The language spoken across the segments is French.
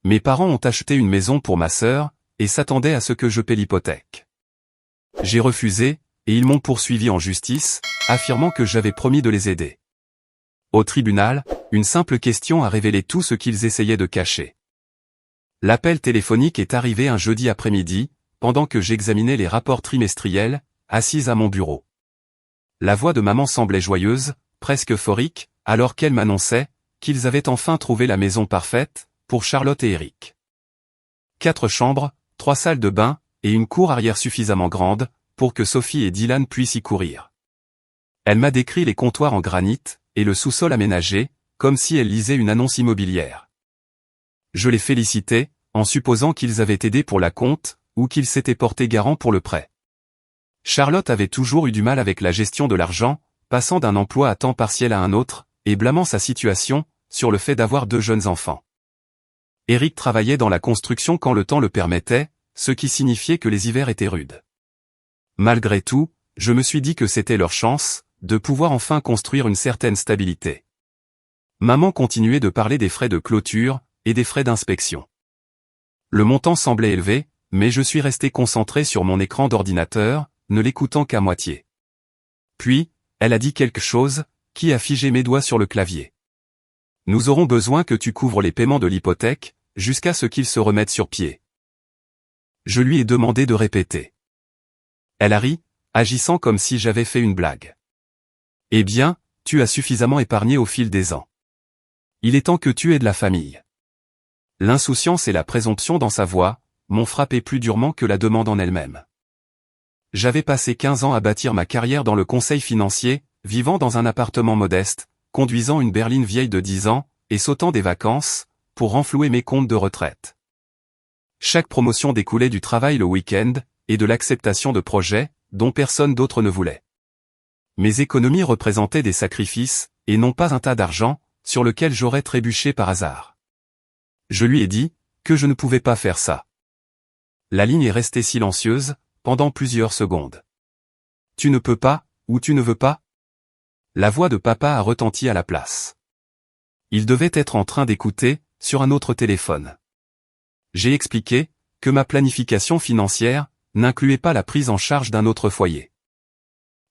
Mes parents ont acheté une maison pour ma sœur, et s'attendaient à ce que je paie l'hypothèque. J'ai refusé, et ils m'ont poursuivi en justice, affirmant que j'avais promis de les aider. Au tribunal, une simple question a révélé tout ce qu'ils essayaient de cacher. L'appel téléphonique est arrivé un jeudi après-midi, pendant que j'examinais les rapports trimestriels, assise à mon bureau. La voix de maman semblait joyeuse, presque euphorique, alors qu'elle m'annonçait qu'ils avaient enfin trouvé la maison parfaite pour Charlotte et Eric. 4 chambres, 3 salles de bain, et une cour arrière suffisamment grande pour que Sophie et Dylan puissent y courir. Elle m'a décrit les comptoirs en granit et le sous-sol aménagé, comme si elle lisait une annonce immobilière. Je les félicitais, en supposant qu'ils avaient aidé pour la compte, ou qu'ils s'étaient portés garants pour le prêt. Charlotte avait toujours eu du mal avec la gestion de l'argent, passant d'un emploi à temps partiel à un autre, et blâmant sa situation sur le fait d'avoir 2 jeunes enfants. Eric travaillait dans la construction quand le temps le permettait, ce qui signifiait que les hivers étaient rudes. Malgré tout, je me suis dit que c'était leur chance, de pouvoir enfin construire une certaine stabilité. Maman continuait de parler des frais de clôture, et des frais d'inspection. Le montant semblait élevé, mais je suis resté concentré sur mon écran d'ordinateur, ne l'écoutant qu'à moitié. Puis, elle a dit quelque chose, qui a figé mes doigts sur le clavier. Nous aurons besoin que tu couvres les paiements de l'hypothèque, jusqu'à ce qu'ils se remettent sur pied. Je lui ai demandé de répéter. Elle a ri, agissant comme si j'avais fait une blague. Eh bien, tu as suffisamment épargné au fil des ans. Il est temps que tu aies de la famille. L'insouciance et la présomption dans sa voix m'ont frappé plus durement que la demande en elle-même. J'avais passé 15 ans à bâtir ma carrière dans le conseil financier, vivant dans un appartement modeste, conduisant une berline vieille de 10 ans, et sautant des vacances, pour renflouer mes comptes de retraite. Chaque promotion découlait du travail le week-end, et de l'acceptation de projets, dont personne d'autre ne voulait. Mes économies représentaient des sacrifices, et non pas un tas d'argent, sur lequel j'aurais trébuché par hasard. Je lui ai dit que je ne pouvais pas faire ça. La ligne est restée silencieuse, pendant plusieurs secondes. Tu ne peux pas, ou tu ne veux pas? La voix de papa a retenti à la place. Il devait être en train d'écouter, sur un autre téléphone. J'ai expliqué que ma planification financière n'incluait pas la prise en charge d'un autre foyer.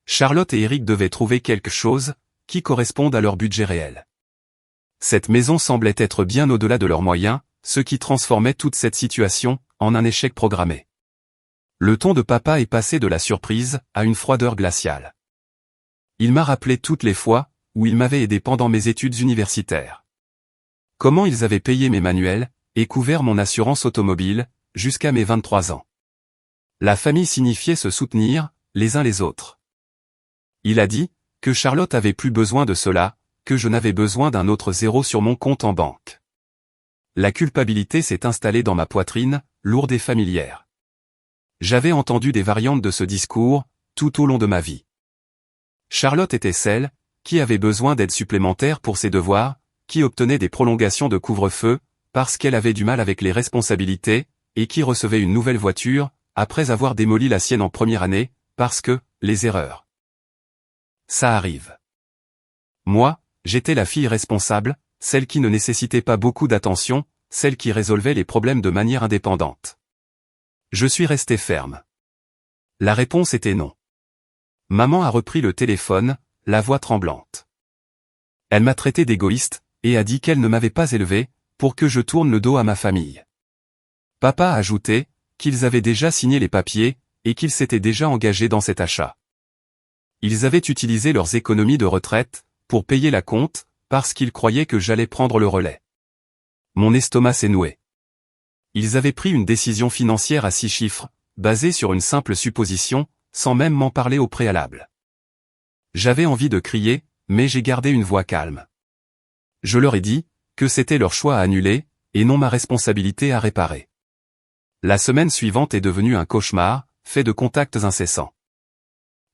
Charlotte et Eric devaient trouver quelque chose qui corresponde à leur budget réel. Cette maison semblait être bien au-delà de leurs moyens, ce qui transformait toute cette situation en un échec programmé. Le ton de papa est passé de la surprise à une froideur glaciale. Il m'a rappelé toutes les fois où il m'avait aidé pendant mes études universitaires. Comment ils avaient payé mes manuels et couvert mon assurance automobile jusqu'à mes 23 ans. La famille signifiait se soutenir les uns les autres. Il a dit que Charlotte avait plus besoin de cela, que je n'avais besoin d'un autre zéro sur mon compte en banque. La culpabilité s'est installée dans ma poitrine, lourde et familière. J'avais entendu des variantes de ce discours, tout au long de ma vie. Charlotte était celle qui avait besoin d'aide supplémentaire pour ses devoirs, qui obtenait des prolongations de couvre-feu, parce qu'elle avait du mal avec les responsabilités, et qui recevait une nouvelle voiture, après avoir démoli la sienne en première année, parce que, les erreurs. Ça arrive. Moi, j'étais la fille responsable, celle qui ne nécessitait pas beaucoup d'attention, celle qui résolvait les problèmes de manière indépendante. Je suis resté ferme. La réponse était non. Maman a repris le téléphone, la voix tremblante. Elle m'a traité d'égoïste, et a dit qu'elle ne m'avait pas élevé, pour que je tourne le dos à ma famille. Papa a ajouté qu'ils avaient déjà signé les papiers, et qu'ils s'étaient déjà engagés dans cet achat. Ils avaient utilisé leurs économies de retraite pour payer la compte, parce qu'ils croyaient que j'allais prendre le relais. Mon estomac s'est noué. Ils avaient pris une décision financière à 6 chiffres, basée sur une simple supposition, sans même m'en parler au préalable. J'avais envie de crier, mais j'ai gardé une voix calme. Je leur ai dit que c'était leur choix à annuler, et non ma responsabilité à réparer. La semaine suivante est devenue un cauchemar, fait de contacts incessants.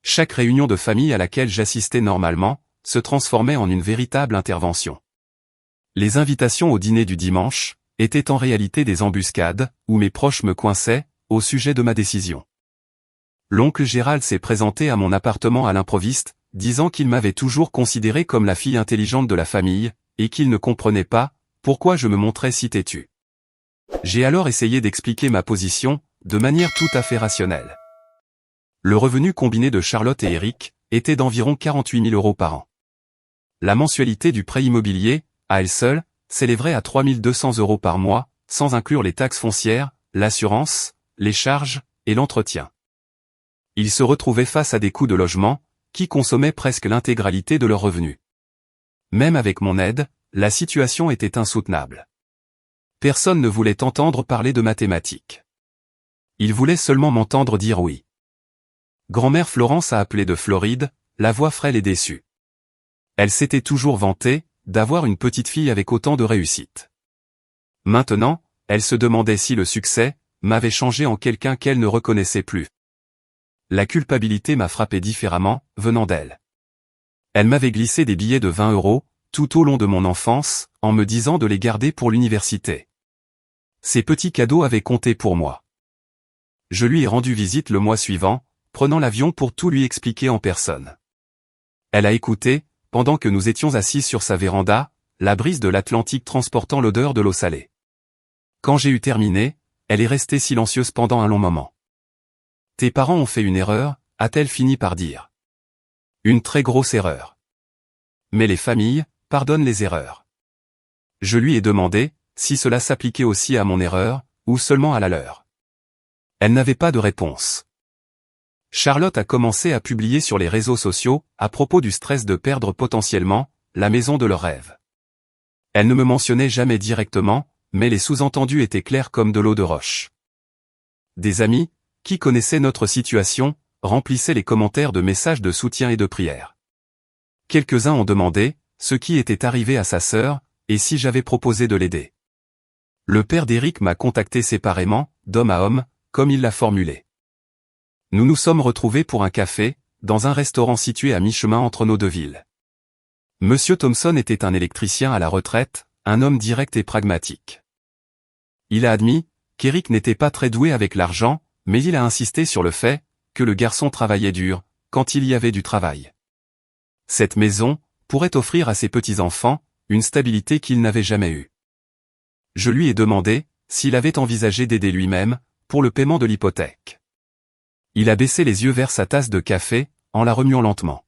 Chaque réunion de famille à laquelle j'assistais normalement se transformait en une véritable intervention. Les invitations au dîner du dimanche étaient en réalité des embuscades, où mes proches me coinçaient au sujet de ma décision. L'oncle Gérald s'est présenté à mon appartement à l'improviste, disant qu'il m'avait toujours considéré comme la fille intelligente de la famille, et qu'il ne comprenait pas pourquoi je me montrais si têtu. J'ai alors essayé d'expliquer ma position, de manière tout à fait rationnelle. Le revenu combiné de Charlotte et Eric était d'environ 48 000 € par an. La mensualité du prêt immobilier, à elle seule, s'élèverait à 3 200 € par mois, sans inclure les taxes foncières, l'assurance, les charges et l'entretien. Ils se retrouvaient face à des coûts de logement, qui consommaient presque l'intégralité de leurs revenus. Même avec mon aide, la situation était insoutenable. Personne ne voulait entendre parler de mathématiques. Ils voulaient seulement m'entendre dire oui. Grand-mère Florence a appelé de Floride, la voix frêle et déçue. Elle s'était toujours vantée d'avoir une petite fille avec autant de réussite. Maintenant, elle se demandait si le succès m'avait changé en quelqu'un qu'elle ne reconnaissait plus. La culpabilité m'a frappé différemment, venant d'elle. Elle m'avait glissé des billets de 20 € tout au long de mon enfance, en me disant de les garder pour l'université. Ces petits cadeaux avaient compté pour moi. Je lui ai rendu visite le mois suivant, prenant l'avion pour tout lui expliquer en personne. Elle a écouté, pendant que nous étions assis sur sa véranda, la brise de l'Atlantique transportant l'odeur de l'eau salée. Quand j'ai eu terminé, elle est restée silencieuse pendant un long moment. « Tes parents ont fait une erreur », a-t-elle fini par dire. Une très grosse erreur. Mais les familles pardonnent les erreurs. Je lui ai demandé si cela s'appliquait aussi à mon erreur, ou seulement à la leur. Elle n'avait pas de réponse. Charlotte a commencé à publier sur les réseaux sociaux, à propos du stress de perdre potentiellement la maison de leurs rêves. Elle ne me mentionnait jamais directement, mais les sous-entendus étaient clairs comme de l'eau de roche. Des amis, qui connaissaient notre situation, remplissaient les commentaires de messages de soutien et de prières. Quelques-uns ont demandé ce qui était arrivé à sa sœur, et si j'avais proposé de l'aider. Le père d'Éric m'a contacté séparément, d'homme à homme, comme il l'a formulé. Nous nous sommes retrouvés pour un café, dans un restaurant situé à mi-chemin entre nos deux villes. Monsieur Thompson était un électricien à la retraite, un homme direct et pragmatique. Il a admis qu'Éric n'était pas très doué avec l'argent, mais il a insisté sur le fait que le garçon travaillait dur, quand il y avait du travail. Cette maison pourrait offrir à ses petits-enfants une stabilité qu'il n'avait jamais eue. Je lui ai demandé s'il avait envisagé d'aider lui-même pour le paiement de l'hypothèque. Il a baissé les yeux vers sa tasse de café, en la remuant lentement.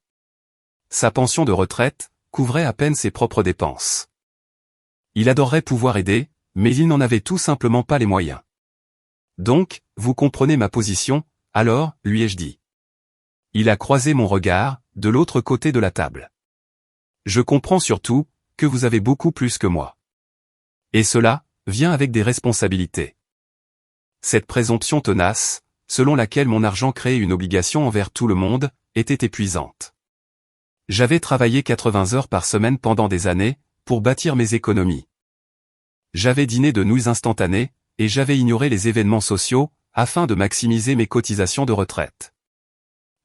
Sa pension de retraite couvrait à peine ses propres dépenses. Il adorerait pouvoir aider, mais il n'en avait tout simplement pas les moyens. Donc, vous comprenez ma position, alors, lui ai-je dit. Il a croisé mon regard, de l'autre côté de la table. Je comprends surtout que vous avez beaucoup plus que moi. Et cela vient avec des responsabilités. Cette présomption tenace, selon laquelle mon argent créait une obligation envers tout le monde, était épuisante. J'avais travaillé 80 heures par semaine pendant des années, pour bâtir mes économies. J'avais dîné de nouilles instantanées, et j'avais ignoré les événements sociaux, afin de maximiser mes cotisations de retraite.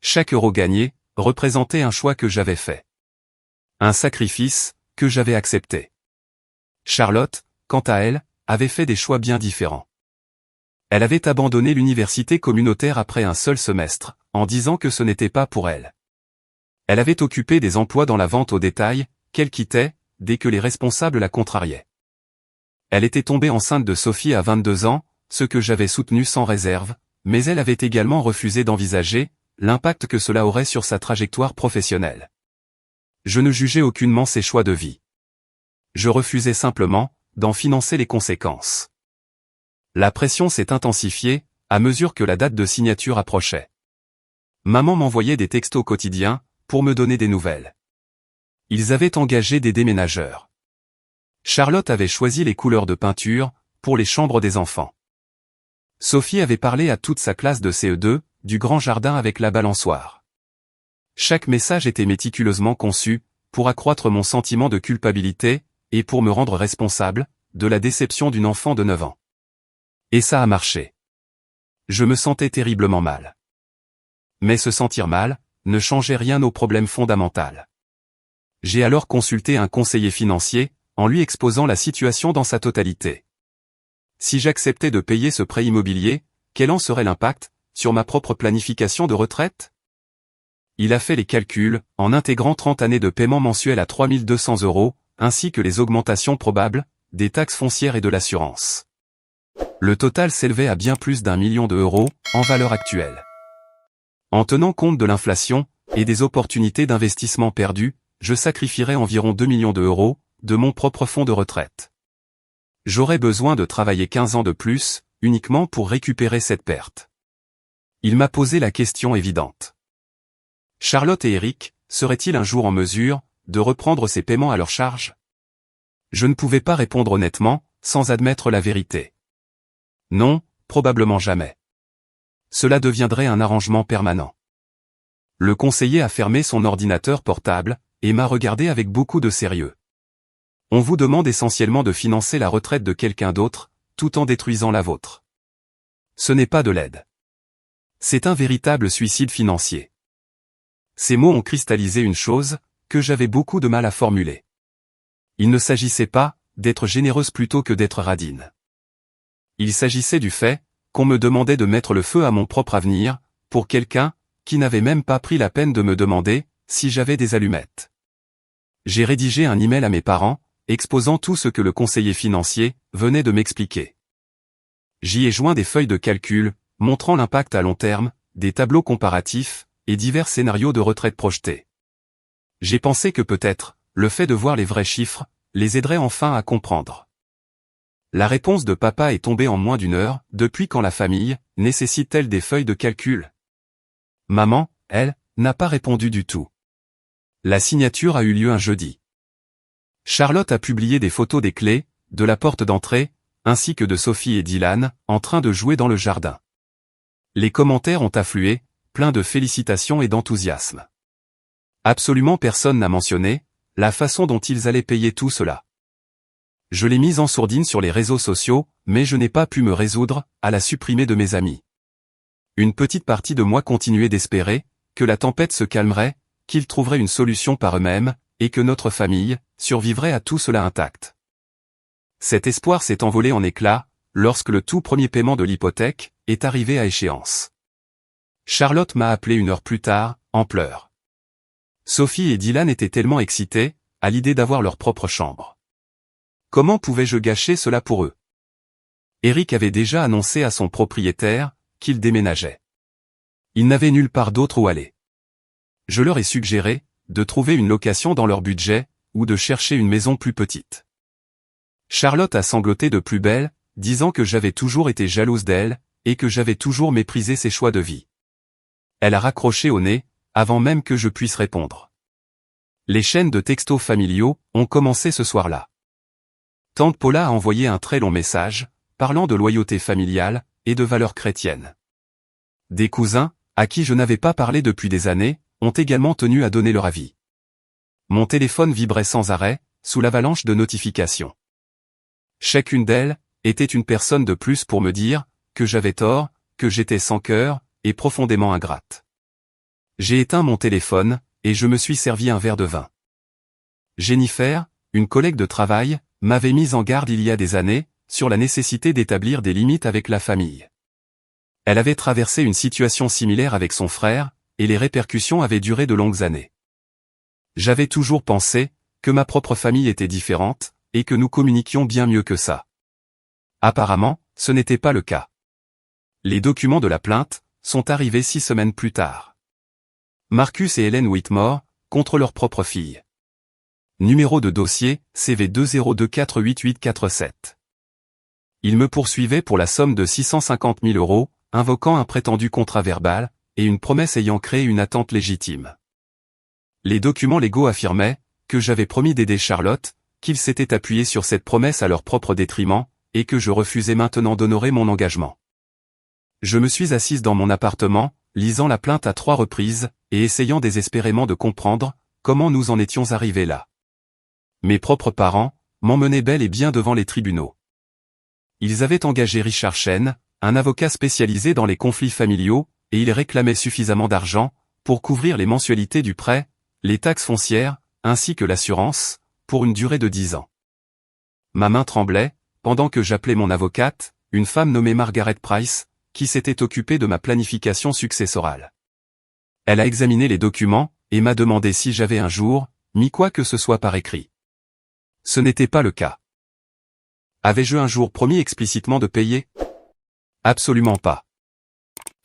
Chaque euro gagné représentait un choix que j'avais fait. Un sacrifice que j'avais accepté. Charlotte, quant à elle, avait fait des choix bien différents. Elle avait abandonné l'université communautaire après un seul semestre, en disant que ce n'était pas pour elle. Elle avait occupé des emplois dans la vente au détail, qu'elle quittait, dès que les responsables la contrariaient. Elle était tombée enceinte de Sophie à 22 ans, ce que j'avais soutenu sans réserve, mais elle avait également refusé d'envisager l'impact que cela aurait sur sa trajectoire professionnelle. Je ne jugeais aucunement ses choix de vie. Je refusais simplement d'en financer les conséquences. La pression s'est intensifiée à mesure que la date de signature approchait. Maman m'envoyait des textos quotidiens pour me donner des nouvelles. Ils avaient engagé des déménageurs. Charlotte avait choisi les couleurs de peinture pour les chambres des enfants. Sophie avait parlé à toute sa classe de CE2 du grand jardin avec la balançoire. Chaque message était méticuleusement conçu pour accroître mon sentiment de culpabilité et pour me rendre responsable de la déception d'une enfant de 9 ans. Et ça a marché. Je me sentais terriblement mal. Mais se sentir mal ne changeait rien au problème fondamental. J'ai alors consulté un conseiller financier, en lui exposant la situation dans sa totalité. Si j'acceptais de payer ce prêt immobilier, quel en serait l'impact sur ma propre planification de retraite? Il a fait les calculs, en intégrant 30 années de paiement mensuel à 3 200 €, ainsi que les augmentations probables des taxes foncières et de l'assurance. Le total s'élevait à bien plus d'1 million d'euros, en valeur actuelle. En tenant compte de l'inflation, et des opportunités d'investissement perdues, je sacrifierais environ 2 millions d'euros, de mon propre fonds de retraite. J'aurais besoin de travailler 15 ans de plus, uniquement pour récupérer cette perte. Il m'a posé la question évidente. Charlotte et Eric, seraient-ils un jour en mesure de reprendre ces paiements à leur charge? Je ne pouvais pas répondre honnêtement, sans admettre la vérité. Non, probablement jamais. Cela deviendrait un arrangement permanent. Le conseiller a fermé son ordinateur portable, et m'a regardé avec beaucoup de sérieux. On vous demande essentiellement de financer la retraite de quelqu'un d'autre, tout en détruisant la vôtre. Ce n'est pas de l'aide. C'est un véritable suicide financier. Ces mots ont cristallisé une chose, que j'avais beaucoup de mal à formuler. Il ne s'agissait pas d'être généreuse plutôt que d'être radine. Il s'agissait du fait qu'on me demandait de mettre le feu à mon propre avenir, pour quelqu'un qui n'avait même pas pris la peine de me demander si j'avais des allumettes. J'ai rédigé un email à mes parents, exposant tout ce que le conseiller financier venait de m'expliquer. J'y ai joint des feuilles de calcul, montrant l'impact à long terme, des tableaux comparatifs, et divers scénarios de retraite projetés. J'ai pensé que peut-être, le fait de voir les vrais chiffres, les aiderait enfin à comprendre. La réponse de papa est tombée en moins d'1 heure, depuis quand la famille nécessite-t-elle des feuilles de calcul? Maman, elle, n'a pas répondu du tout. La signature a eu lieu un jeudi. Charlotte a publié des photos des clés, de la porte d'entrée, ainsi que de Sophie et Dylan, en train de jouer dans le jardin. Les commentaires ont afflué, pleins de félicitations et d'enthousiasme. Absolument personne n'a mentionné la façon dont ils allaient payer tout cela. Je l'ai mise en sourdine sur les réseaux sociaux, mais je n'ai pas pu me résoudre à la supprimer de mes amis. Une petite partie de moi continuait d'espérer que la tempête se calmerait, qu'ils trouveraient une solution par eux-mêmes, et que notre famille survivrait à tout cela intact. Cet espoir s'est envolé en éclats, lorsque le tout premier paiement de l'hypothèque est arrivé à échéance. Charlotte m'a appelé 1 heure plus tard, en pleurs. Sophie et Dylan étaient tellement excités, à l'idée d'avoir leur propre chambre. Comment pouvais-je gâcher cela pour eux? Eric avait déjà annoncé à son propriétaire qu'il déménageait. Il n'avait nulle part d'autre où aller. Je leur ai suggéré de trouver une location dans leur budget, ou de chercher une maison plus petite. Charlotte a sangloté de plus belle, disant que j'avais toujours été jalouse d'elle, et que j'avais toujours méprisé ses choix de vie. Elle a raccroché au nez, avant même que je puisse répondre. Les chaînes de textos familiaux ont commencé ce soir-là. Tante Paula a envoyé un très long message, parlant de loyauté familiale, et de valeurs chrétiennes. Des cousins, à qui je n'avais pas parlé depuis des années, ont également tenu à donner leur avis. Mon téléphone vibrait sans arrêt, sous l'avalanche de notifications. Chacune d'elles était une personne de plus pour me dire que j'avais tort, que j'étais sans cœur, et profondément ingrate. J'ai éteint mon téléphone, et je me suis servi un verre de vin. Jennifer, une collègue de travail, m'avait mise en garde il y a des années, sur la nécessité d'établir des limites avec la famille. Elle avait traversé une situation similaire avec son frère, et les répercussions avaient duré de longues années. J'avais toujours pensé que ma propre famille était différente, et que nous communiquions bien mieux que ça. Apparemment, ce n'était pas le cas. Les documents de la plainte sont arrivés 6 semaines plus tard. Marcus et Helen Whitmore, contre leur propre fille. Numéro de dossier, CV20248847. Ils me poursuivaient pour la somme de 650 000 €, invoquant un prétendu contrat verbal, et une promesse ayant créé une attente légitime. Les documents légaux affirmaient que j'avais promis d'aider Charlotte, qu'ils s'étaient appuyés sur cette promesse à leur propre détriment, et que je refusais maintenant d'honorer mon engagement. Je me suis assise dans mon appartement, lisant la plainte à 3 reprises, et essayant désespérément de comprendre comment nous en étions arrivés là. Mes propres parents m'emmenaient bel et bien devant les tribunaux. Ils avaient engagé Richard Chen, un avocat spécialisé dans les conflits familiaux, et il réclamait suffisamment d'argent pour couvrir les mensualités du prêt, les taxes foncières, ainsi que l'assurance, pour une durée de 10 ans. Ma main tremblait, pendant que j'appelais mon avocate, une femme nommée Margaret Price, qui s'était occupée de ma planification successorale. Elle a examiné les documents, et m'a demandé si j'avais un jour mis quoi que ce soit par écrit. Ce n'était pas le cas. Avais-je un jour promis explicitement de payer ? Absolument pas.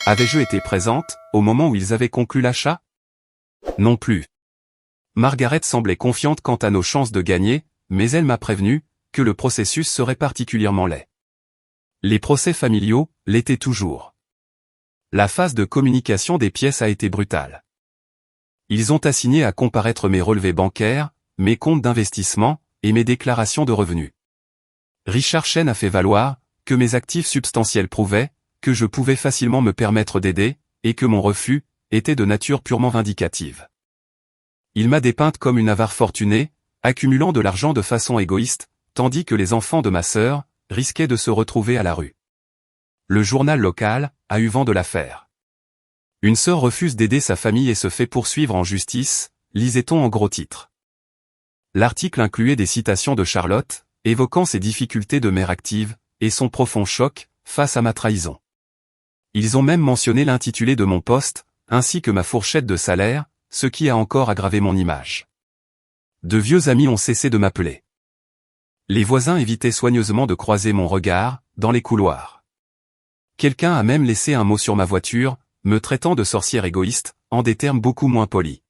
Avais-je été présente, au moment où ils avaient conclu l'achat? Non plus. Margaret semblait confiante quant à nos chances de gagner, mais elle m'a prévenu que le processus serait particulièrement laid. Les procès familiaux l'étaient toujours. La phase de communication des pièces a été brutale. Ils ont assigné à comparaître mes relevés bancaires, mes comptes d'investissement et mes déclarations de revenus. Richard Chen a fait valoir que mes actifs substantiels prouvaient que je pouvais facilement me permettre d'aider et que mon refus était de nature purement vindicative. Il m'a dépeinte comme une avare fortunée, accumulant de l'argent de façon égoïste, tandis que les enfants de ma sœur risquaient de se retrouver à la rue. Le journal local a eu vent de l'affaire. Une sœur refuse d'aider sa famille et se fait poursuivre en justice, lisait-on en gros titres. L'article incluait des citations de Charlotte, évoquant ses difficultés de mère active, et son profond choc face à ma trahison. Ils ont même mentionné l'intitulé de mon poste, ainsi que ma fourchette de salaire, ce qui a encore aggravé mon image. De vieux amis ont cessé de m'appeler. Les voisins évitaient soigneusement de croiser mon regard, dans les couloirs. Quelqu'un a même laissé un mot sur ma voiture, me traitant de sorcière égoïste, en des termes beaucoup moins polis.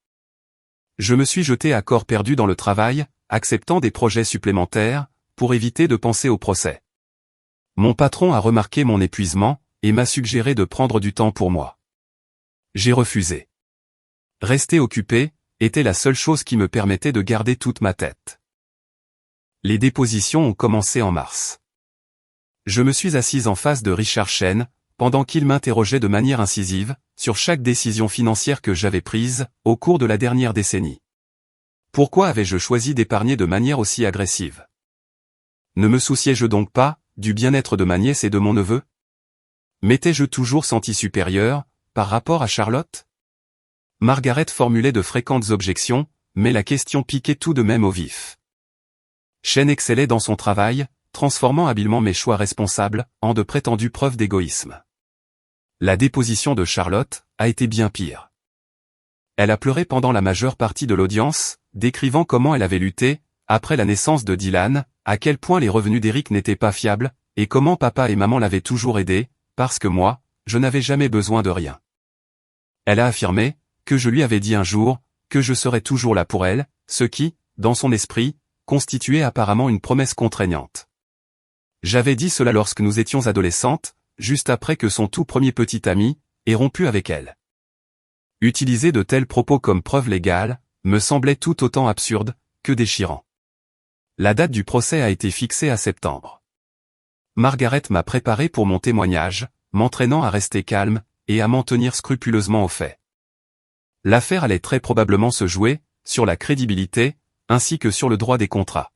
Je me suis jeté à corps perdu dans le travail, acceptant des projets supplémentaires, pour éviter de penser au procès. Mon patron a remarqué mon épuisement, et m'a suggéré de prendre du temps pour moi. J'ai refusé. Rester occupé était la seule chose qui me permettait de garder toute ma tête. Les dépositions ont commencé en mars. Je me suis assise en face de Richard Chen, pendant qu'il m'interrogeait de manière incisive, sur chaque décision financière que j'avais prise, au cours de la dernière décennie. Pourquoi avais-je choisi d'épargner de manière aussi agressive? Ne me souciais-je donc pas du bien-être de ma nièce et de mon neveu? M'étais-je toujours senti supérieur, par rapport à Charlotte? Margaret formulait de fréquentes objections, mais la question piquait tout de même au vif. Chen excellait dans son travail, transformant habilement mes choix responsables en de prétendues preuves d'égoïsme. La déposition de Charlotte a été bien pire. Elle a pleuré pendant la majeure partie de l'audience, décrivant comment elle avait lutté, après la naissance de Dylan, à quel point les revenus d'Eric n'étaient pas fiables, et comment papa et maman l'avaient toujours aidé, parce que moi, je n'avais jamais besoin de rien. Elle a affirmé que je lui avais dit un jour que je serais toujours là pour elle, ce qui, dans son esprit, constituait apparemment une promesse contraignante. J'avais dit cela lorsque nous étions adolescentes, juste après que son tout premier petit ami ait rompu avec elle. Utiliser de tels propos comme preuve légale me semblait tout autant absurde que déchirant. La date du procès a été fixée à septembre. Margaret m'a préparé pour mon témoignage, m'entraînant à rester calme et à m'en tenir scrupuleusement aux faits. L'affaire allait très probablement se jouer sur la crédibilité ainsi que sur le droit des contrats.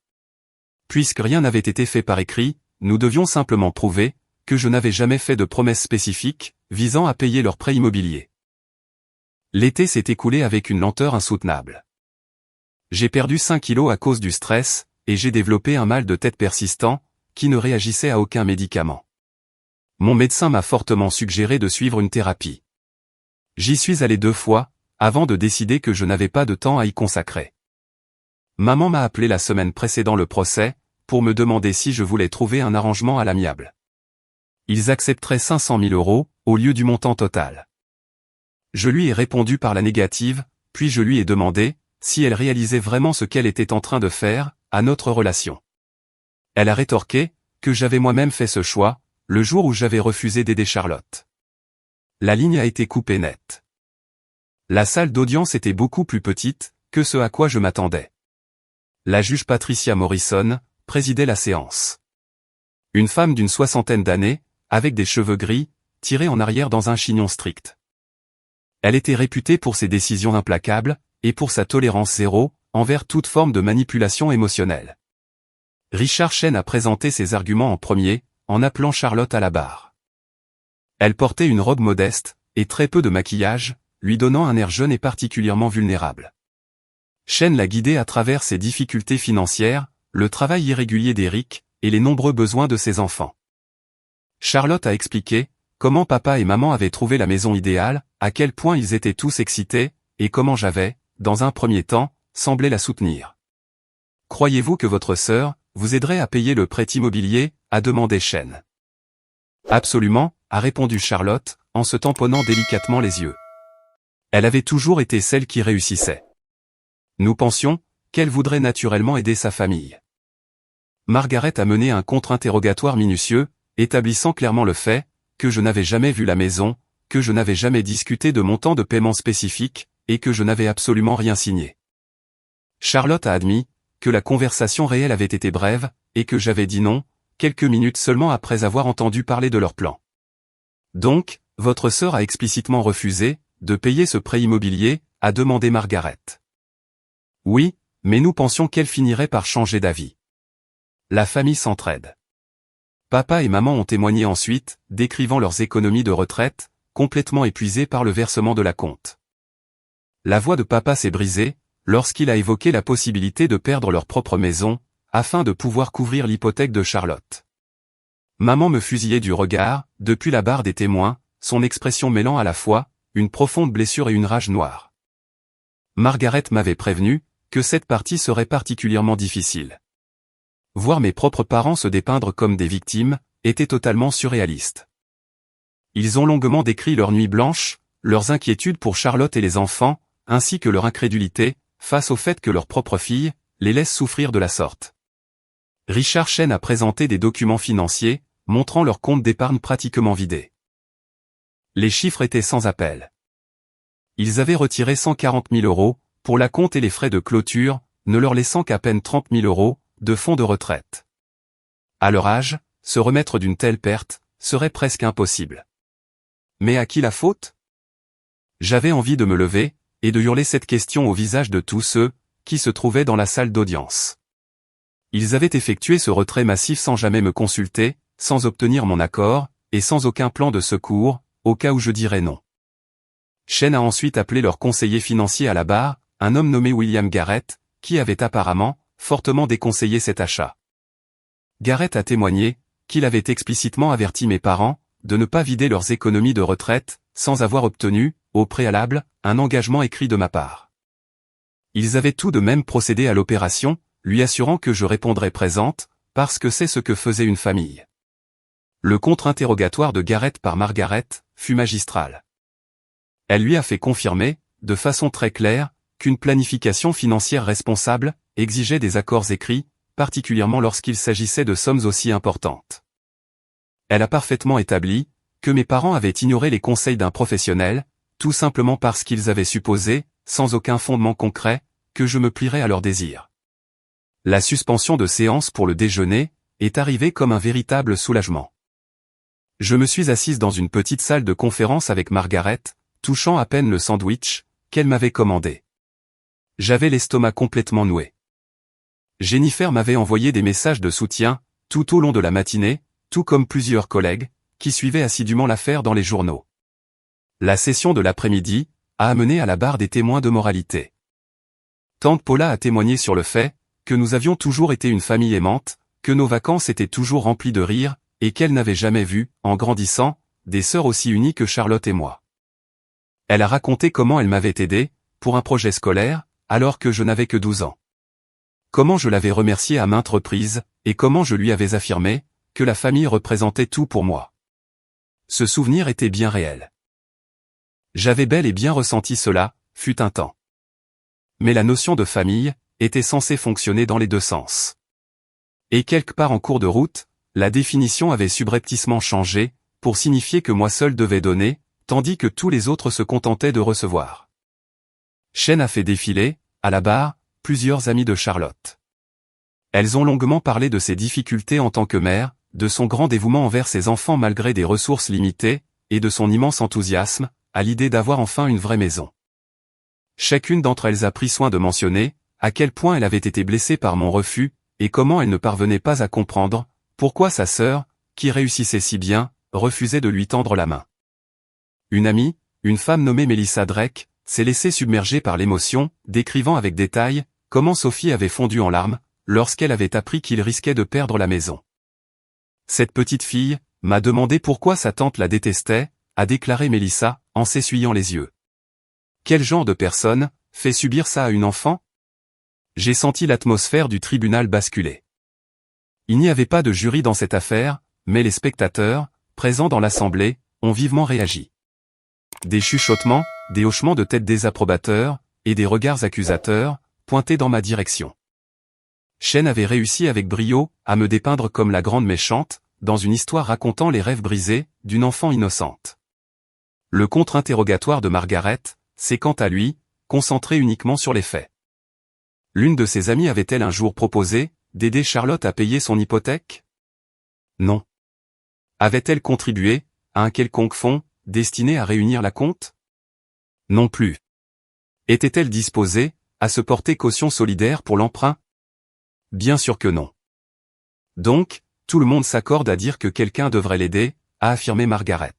Puisque rien n'avait été fait par écrit, nous devions simplement prouver que je n'avais jamais fait de promesses spécifiques visant à payer leur prêt immobilier. L'été s'est écoulé avec une lenteur insoutenable. J'ai perdu 5 kilos à cause du stress, et j'ai développé un mal de tête persistant, qui ne réagissait à aucun médicament. Mon médecin m'a fortement suggéré de suivre une thérapie. J'y suis allé 2 fois, avant de décider que je n'avais pas de temps à y consacrer. Maman m'a appelé la semaine précédant le procès, pour me demander si je voulais trouver un arrangement à l'amiable. Ils accepteraient 500 000 € au lieu du montant total. Je lui ai répondu par la négative, puis je lui ai demandé si elle réalisait vraiment ce qu'elle était en train de faire à notre relation. Elle a rétorqué que j'avais moi-même fait ce choix, le jour où j'avais refusé d'aider Charlotte. La ligne a été coupée net. La salle d'audience était beaucoup plus petite que ce à quoi je m'attendais. La juge Patricia Morrison présidait la séance. Une femme d'une 60aine d'années, avec des cheveux gris, tirés en arrière dans un chignon strict. Elle était réputée pour ses décisions implacables, et pour sa tolérance zéro, envers toute forme de manipulation émotionnelle. Richard Chen a présenté ses arguments en premier, en appelant Charlotte à la barre. Elle portait une robe modeste, et très peu de maquillage, lui donnant un air jeune et particulièrement vulnérable. Chen l'a guidée à travers ses difficultés financières, le travail irrégulier d'Eric, et les nombreux besoins de ses enfants. Charlotte a expliqué comment papa et maman avaient trouvé la maison idéale, à quel point ils étaient tous excités, et comment j'avais, dans un premier temps, semblé la soutenir. « Croyez-vous que votre sœur vous aiderait à payer le prêt immobilier » a demandé Chen. « Absolument, a répondu Charlotte, en se tamponnant délicatement les yeux. Elle avait toujours été celle qui réussissait. Nous pensions qu'elle voudrait naturellement aider sa famille. Margaret a mené un contre-interrogatoire minutieux, établissant clairement le fait que je n'avais jamais vu la maison, que je n'avais jamais discuté de montant de paiement spécifique, et que je n'avais absolument rien signé. Charlotte a admis que la conversation réelle avait été brève, et que j'avais dit non, quelques minutes seulement après avoir entendu parler de leur plan. Donc, votre sœur a explicitement refusé de payer ce prêt immobilier, a demandé Margaret. Oui, mais nous pensions qu'elle finirait par changer d'avis. La famille s'entraide. Papa et maman ont témoigné ensuite, décrivant leurs économies de retraite, complètement épuisées par le versement de l'acompte. La voix de papa s'est brisée, lorsqu'il a évoqué la possibilité de perdre leur propre maison, afin de pouvoir couvrir l'hypothèque de Charlotte. Maman me fusillait du regard, depuis la barre des témoins, son expression mêlant à la fois une profonde blessure et une rage noire. Margaret m'avait prévenu que cette partie serait particulièrement difficile. Voir mes propres parents se dépeindre comme des victimes était totalement surréaliste. Ils ont longuement décrit leurs nuits blanches, leurs inquiétudes pour Charlotte et les enfants, ainsi que leur incrédulité face au fait que leur propre fille les laisse souffrir de la sorte. Richard Chen a présenté des documents financiers, montrant leur compte d'épargne pratiquement vidé. Les chiffres étaient sans appel. Ils avaient retiré 140 000 € pour l'acompte et les frais de clôture, ne leur laissant qu'à peine 30 000 € de fonds de retraite. À leur âge, se remettre d'une telle perte serait presque impossible. Mais à qui la faute? J'avais envie de me lever et de hurler cette question au visage de tous ceux qui se trouvaient dans la salle d'audience. Ils avaient effectué ce retrait massif sans jamais me consulter, sans obtenir mon accord, et sans aucun plan de secours, au cas où je dirais non. Chen a ensuite appelé leur conseiller financier à la barre, un homme nommé William Garrett, qui avait apparemment fortement déconseillé cet achat. Garrett a témoigné qu'il avait explicitement averti mes parents de ne pas vider leurs économies de retraite, sans avoir obtenu, au préalable, un engagement écrit de ma part. Ils avaient tout de même procédé à l'opération, lui assurant que je répondrais présente, parce que c'est ce que faisait une famille. Le contre-interrogatoire de Garrett par Margaret fut magistral. Elle lui a fait confirmer, de façon très claire, qu'une planification financière responsable exigeait des accords écrits, particulièrement lorsqu'il s'agissait de sommes aussi importantes. Elle a parfaitement établi que mes parents avaient ignoré les conseils d'un professionnel, tout simplement parce qu'ils avaient supposé, sans aucun fondement concret, que je me plierais à leurs désirs. La suspension de séance pour le déjeuner est arrivée comme un véritable soulagement. Je me suis assise dans une petite salle de conférence avec Margaret, touchant à peine le sandwich qu'elle m'avait commandé. J'avais l'estomac complètement noué. Jennifer m'avait envoyé des messages de soutien tout au long de la matinée, tout comme plusieurs collègues qui suivaient assidûment l'affaire dans les journaux. La session de l'après-midi a amené à la barre des témoins de moralité. Tante Paula a témoigné sur le fait que nous avions toujours été une famille aimante, que nos vacances étaient toujours remplies de rire, et qu'elle n'avait jamais vu, en grandissant, des sœurs aussi unies que Charlotte et moi. Elle a raconté comment elle m'avait aidé, pour un projet scolaire, alors que je n'avais que 12 ans. Comment je l'avais remerciée à maintes reprises, et comment je lui avais affirmé que la famille représentait tout pour moi. Ce souvenir était bien réel. J'avais bel et bien ressenti cela, fut un temps. Mais la notion de famille était censée fonctionner dans les deux sens. Et quelque part en cours de route, la définition avait subrepticement changé, pour signifier que moi seul devais donner, tandis que tous les autres se contentaient de recevoir. Chen a fait défiler, à la barre, plusieurs amis de Charlotte. Elles ont longuement parlé de ses difficultés en tant que mère, de son grand dévouement envers ses enfants malgré des ressources limitées, et de son immense enthousiasme, à l'idée d'avoir enfin une vraie maison. Chacune d'entre elles a pris soin de mentionner à quel point elle avait été blessée par mon refus, et comment elle ne parvenait pas à comprendre pourquoi sa sœur, qui réussissait si bien, refusait de lui tendre la main. Une amie, une femme nommée Melissa Drake, s'est laissée submerger par l'émotion, décrivant avec détail comment Sophie avait fondu en larmes lorsqu'elle avait appris qu'il risquait de perdre la maison. Cette petite fille m'a demandé pourquoi sa tante la détestait, a déclaré Melissa, en s'essuyant les yeux. Quel genre de personne fait subir ça à une enfant? J'ai senti l'atmosphère du tribunal basculer. Il n'y avait pas de jury dans cette affaire, mais les spectateurs présents dans l'assemblée, ont vivement réagi. Des chuchotements, des hochements de tête désapprobateurs, et des regards accusateurs, pointaient dans ma direction. Chen avait réussi avec brio à me dépeindre comme la grande méchante, dans une histoire racontant les rêves brisés d'une enfant innocente. Le contre-interrogatoire de Margaret s'est quant à lui concentré uniquement sur les faits. L'une de ses amies avait-elle un jour proposé d'aider Charlotte à payer son hypothèque? Non. Avait-elle contribué à un quelconque fonds destiné à réunir la compte? Non plus. Était-elle disposée à se porter caution solidaire pour l'emprunt? Bien sûr que non. Donc, tout le monde s'accorde à dire que quelqu'un devrait l'aider, a affirmé Margaret.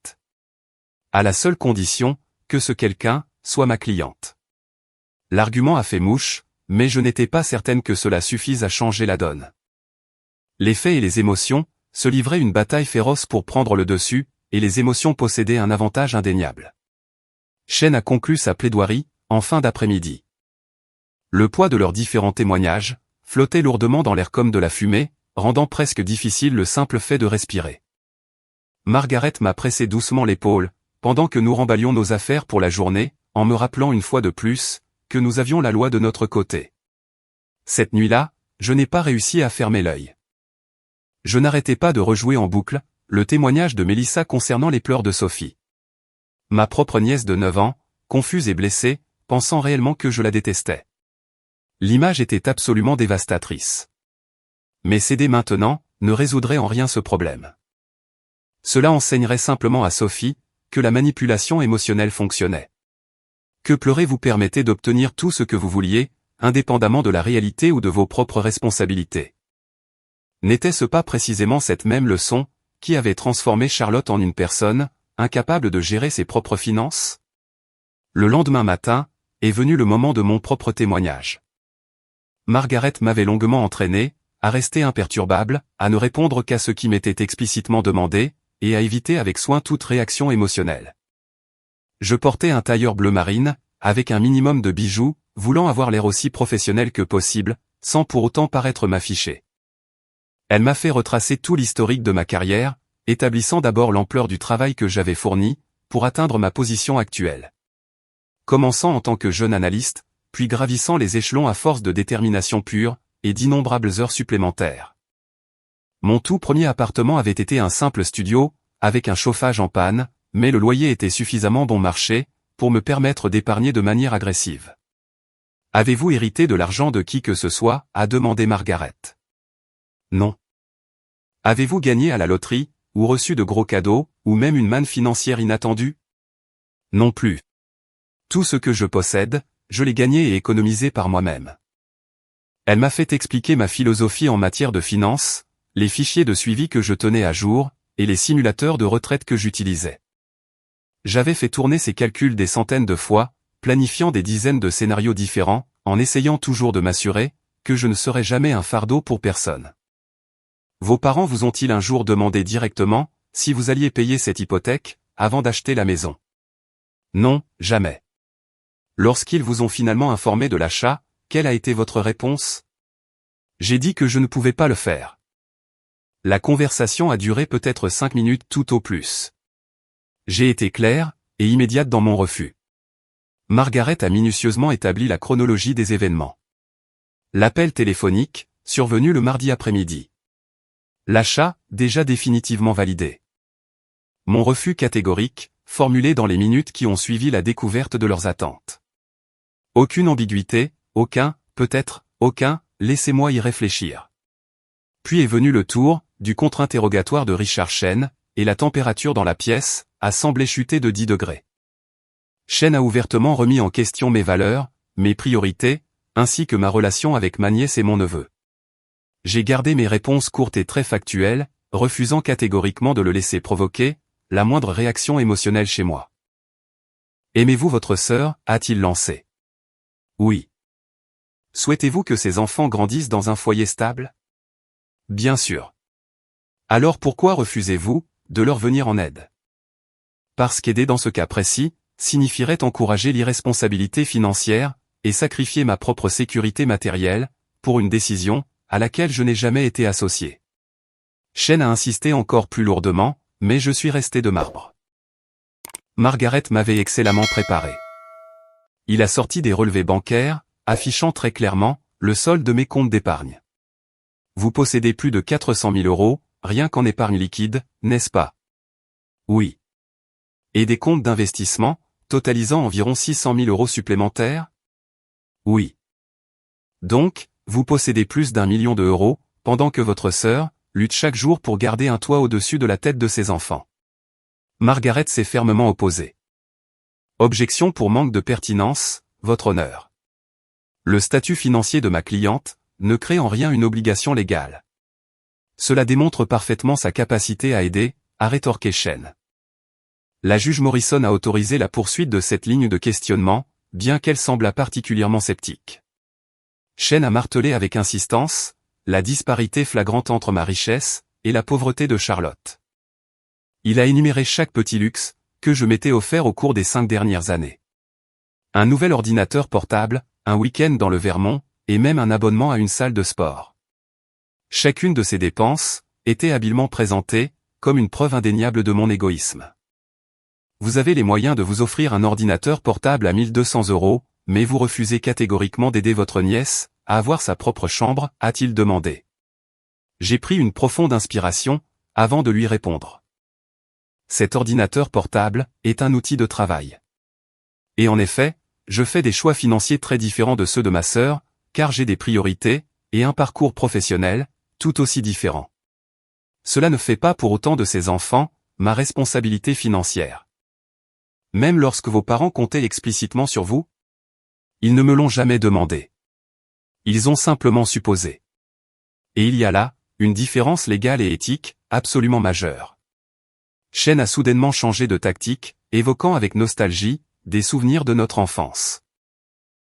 À la seule condition que ce quelqu'un soit ma cliente. L'argument a fait mouche, mais je n'étais pas certaine que cela suffise à changer la donne. Les faits et les émotions se livraient une bataille féroce pour prendre le dessus, et les émotions possédaient un avantage indéniable. Chen a conclu sa plaidoirie en fin d'après-midi. Le poids de leurs différents témoignages flottait lourdement dans l'air comme de la fumée, rendant presque difficile le simple fait de respirer. Margaret m'a pressé doucement l'épaule, pendant que nous remballions nos affaires pour la journée, en me rappelant une fois de plus que nous avions la loi de notre côté. Cette nuit-là, je n'ai pas réussi à fermer l'œil. Je n'arrêtais pas de rejouer en boucle le témoignage de Mélissa concernant les pleurs de Sophie. Ma propre nièce de 9 ans, confuse et blessée, pensant réellement que je la détestais. L'image était absolument dévastatrice. Mais céder maintenant ne résoudrait en rien ce problème. Cela enseignerait simplement à Sophie que la manipulation émotionnelle fonctionnait. Que pleurer vous permettait d'obtenir tout ce que vous vouliez, indépendamment de la réalité ou de vos propres responsabilités. N'était-ce pas précisément cette même leçon qui avait transformé Charlotte en une personne incapable de gérer ses propres finances? Le lendemain matin est venu le moment de mon propre témoignage. Margaret m'avait longuement entraîné à rester imperturbable, à ne répondre qu'à ce qui m'était explicitement demandé, et à éviter avec soin toute réaction émotionnelle. Je portais un tailleur bleu marine, avec un minimum de bijoux, voulant avoir l'air aussi professionnel que possible, sans pour autant paraître m'afficher. Elle m'a fait retracer tout l'historique de ma carrière, établissant d'abord l'ampleur du travail que j'avais fourni, pour atteindre ma position actuelle. Commençant en tant que jeune analyste, puis gravissant les échelons à force de détermination pure, et d'innombrables heures supplémentaires. Mon tout premier appartement avait été un simple studio, avec un chauffage en panne, mais le loyer était suffisamment bon marché, pour me permettre d'épargner de manière agressive. Avez-vous hérité de l'argent de qui que ce soit, a demandé Margaret. Non. Avez-vous gagné à la loterie, ou reçu de gros cadeaux, ou même une manne financière inattendue? Non plus. Tout ce que je possède, je l'ai gagné et économisé par moi-même. Elle m'a fait expliquer ma philosophie en matière de finances, les fichiers de suivi que je tenais à jour, et les simulateurs de retraite que j'utilisais. J'avais fait tourner ces calculs des centaines de fois, planifiant des dizaines de scénarios différents, en essayant toujours de m'assurer que je ne serais jamais un fardeau pour personne. Vos parents vous ont-ils un jour demandé directement si vous alliez payer cette hypothèque avant d'acheter la maison? Non, jamais. Lorsqu'ils vous ont finalement informé de l'achat, quelle a été votre réponse? J'ai dit que je ne pouvais pas le faire. La conversation a duré peut-être 5 minutes tout au plus. J'ai été clair et immédiate dans mon refus. Margaret a minutieusement établi la chronologie des événements. L'appel téléphonique, survenu le mardi après-midi. L'achat, déjà définitivement validé. Mon refus catégorique, formulé dans les minutes qui ont suivi la découverte de leurs attentes. Aucune ambiguïté, aucun, peut-être, aucun, laissez-moi y réfléchir. Puis est venu le tour du contre-interrogatoire de Richard Chen, et la température dans la pièce a semblé chuter de 10 degrés. Chen a ouvertement remis en question mes valeurs, mes priorités, ainsi que ma relation avec ma nièce et mon neveu. J'ai gardé mes réponses courtes et très factuelles, refusant catégoriquement de le laisser provoquer la moindre réaction émotionnelle chez moi. Aimez-vous votre sœur, a-t-il lancé. Oui. Souhaitez-vous que ces enfants grandissent dans un foyer stable? Bien sûr. Alors pourquoi refusez-vous de leur venir en aide? Parce qu'aider dans ce cas précis signifierait encourager l'irresponsabilité financière et sacrifier ma propre sécurité matérielle pour une décision à laquelle je n'ai jamais été associé. Chen a insisté encore plus lourdement, mais je suis resté de marbre. Margaret m'avait excellemment préparé. Il a sorti des relevés bancaires, affichant très clairement le solde de mes comptes d'épargne. Vous possédez plus de 400 000 euros, rien qu'en épargne liquide, n'est-ce pas? Oui. Et des comptes d'investissement, totalisant environ 600 000 euros supplémentaires? Oui. Donc, vous possédez plus d'1 million d'euros, pendant que votre sœur lutte chaque jour pour garder un toit au-dessus de la tête de ses enfants. Margaret s'est fermement opposée. Objection pour manque de pertinence, votre honneur. Le statut financier de ma cliente ne crée en rien une obligation légale. Cela démontre parfaitement sa capacité à aider, a rétorqué Chen. La juge Morrison a autorisé la poursuite de cette ligne de questionnement, bien qu'elle sembla particulièrement sceptique. Chen a martelé avec insistance la disparité flagrante entre ma richesse et la pauvreté de Charlotte. Il a énuméré chaque petit luxe que je m'étais offert au cours des 5 dernières années. Un nouvel ordinateur portable, un week-end dans le Vermont, et même un abonnement à une salle de sport. Chacune de ces dépenses était habilement présentée comme une preuve indéniable de mon égoïsme. Vous avez les moyens de vous offrir un ordinateur portable à 1 200 euros, mais vous refusez catégoriquement d'aider votre nièce à avoir sa propre chambre, a-t-il demandé. J'ai pris une profonde inspiration avant de lui répondre. Cet ordinateur portable est un outil de travail. Et en effet, je fais des choix financiers très différents de ceux de ma sœur, car j'ai des priorités et un parcours professionnel tout aussi différents. Cela ne fait pas pour autant de ces enfants ma responsabilité financière. Même lorsque vos parents comptaient explicitement sur vous? Ils ne me l'ont jamais demandé. Ils ont simplement supposé. Et il y a là une différence légale et éthique absolument majeure. Chen a soudainement changé de tactique, évoquant avec nostalgie des souvenirs de notre enfance.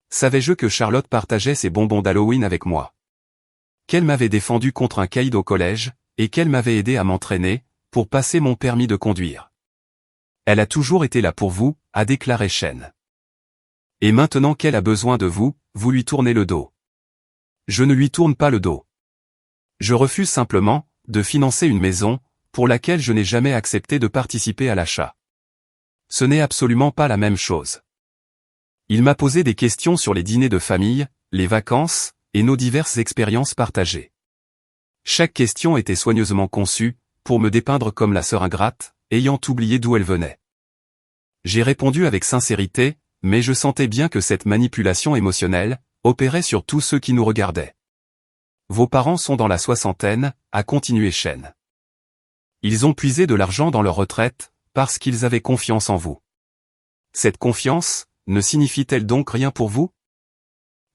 Savais-je que Charlotte partageait ses bonbons d'Halloween avec moi? Qu'elle m'avait défendu contre un caïd au collège, et qu'elle m'avait aidé à m'entraîner pour passer mon permis de conduire. Elle a toujours été là pour vous, a déclaré Chen. Et maintenant qu'elle a besoin de vous, vous lui tournez le dos. Je ne lui tourne pas le dos. Je refuse simplement de financer une maison pour laquelle je n'ai jamais accepté de participer à l'achat. Ce n'est absolument pas la même chose. Il m'a posé des questions sur les dîners de famille, les vacances, et nos diverses expériences partagées. Chaque question était soigneusement conçue, pour me dépeindre comme la sœur ingrate, ayant oublié d'où elle venait. J'ai répondu avec sincérité, mais je sentais bien que cette manipulation émotionnelle opérait sur tous ceux qui nous regardaient. Vos parents sont dans la soixantaine, a continué Chen. Ils ont puisé de l'argent dans leur retraite, parce qu'ils avaient confiance en vous. Cette confiance ne signifie-t-elle donc rien pour vous?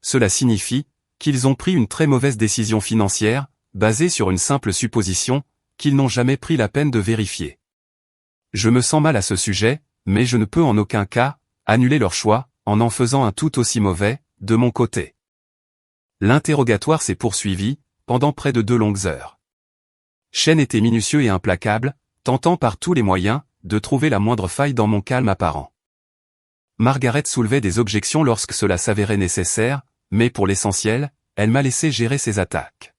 Cela signifie qu'ils ont pris une très mauvaise décision financière, basée sur une simple supposition, qu'ils n'ont jamais pris la peine de vérifier. Je me sens mal à ce sujet, mais je ne peux en aucun cas annuler leur choix, en faisant un tout aussi mauvais, de mon côté. L'interrogatoire s'est poursuivi, pendant près de 2 longues heures. Chen était minutieux et implacable, tentant par tous les moyens de trouver la moindre faille dans mon calme apparent. Margaret soulevait des objections lorsque cela s'avérait nécessaire, mais pour l'essentiel, elle m'a laissé gérer ses attaques.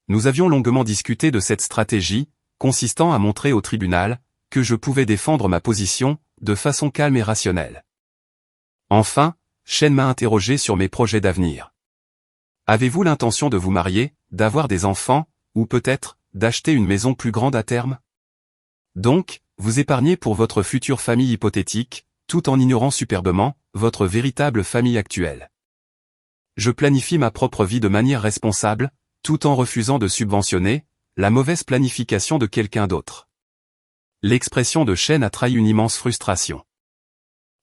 Nous avions longuement discuté de cette stratégie, consistant à montrer au tribunal que je pouvais défendre ma position de façon calme et rationnelle. Enfin, Chen m'a interrogé sur mes projets d'avenir. Avez-vous l'intention de vous marier, d'avoir des enfants, ou peut-être d'acheter une maison plus grande à terme? Donc, vous épargnez pour votre future famille hypothétique, tout en ignorant superbement votre véritable famille actuelle. Je planifie ma propre vie de manière responsable, tout en refusant de subventionner la mauvaise planification de quelqu'un d'autre. L'expression de Chen a trahi une immense frustration.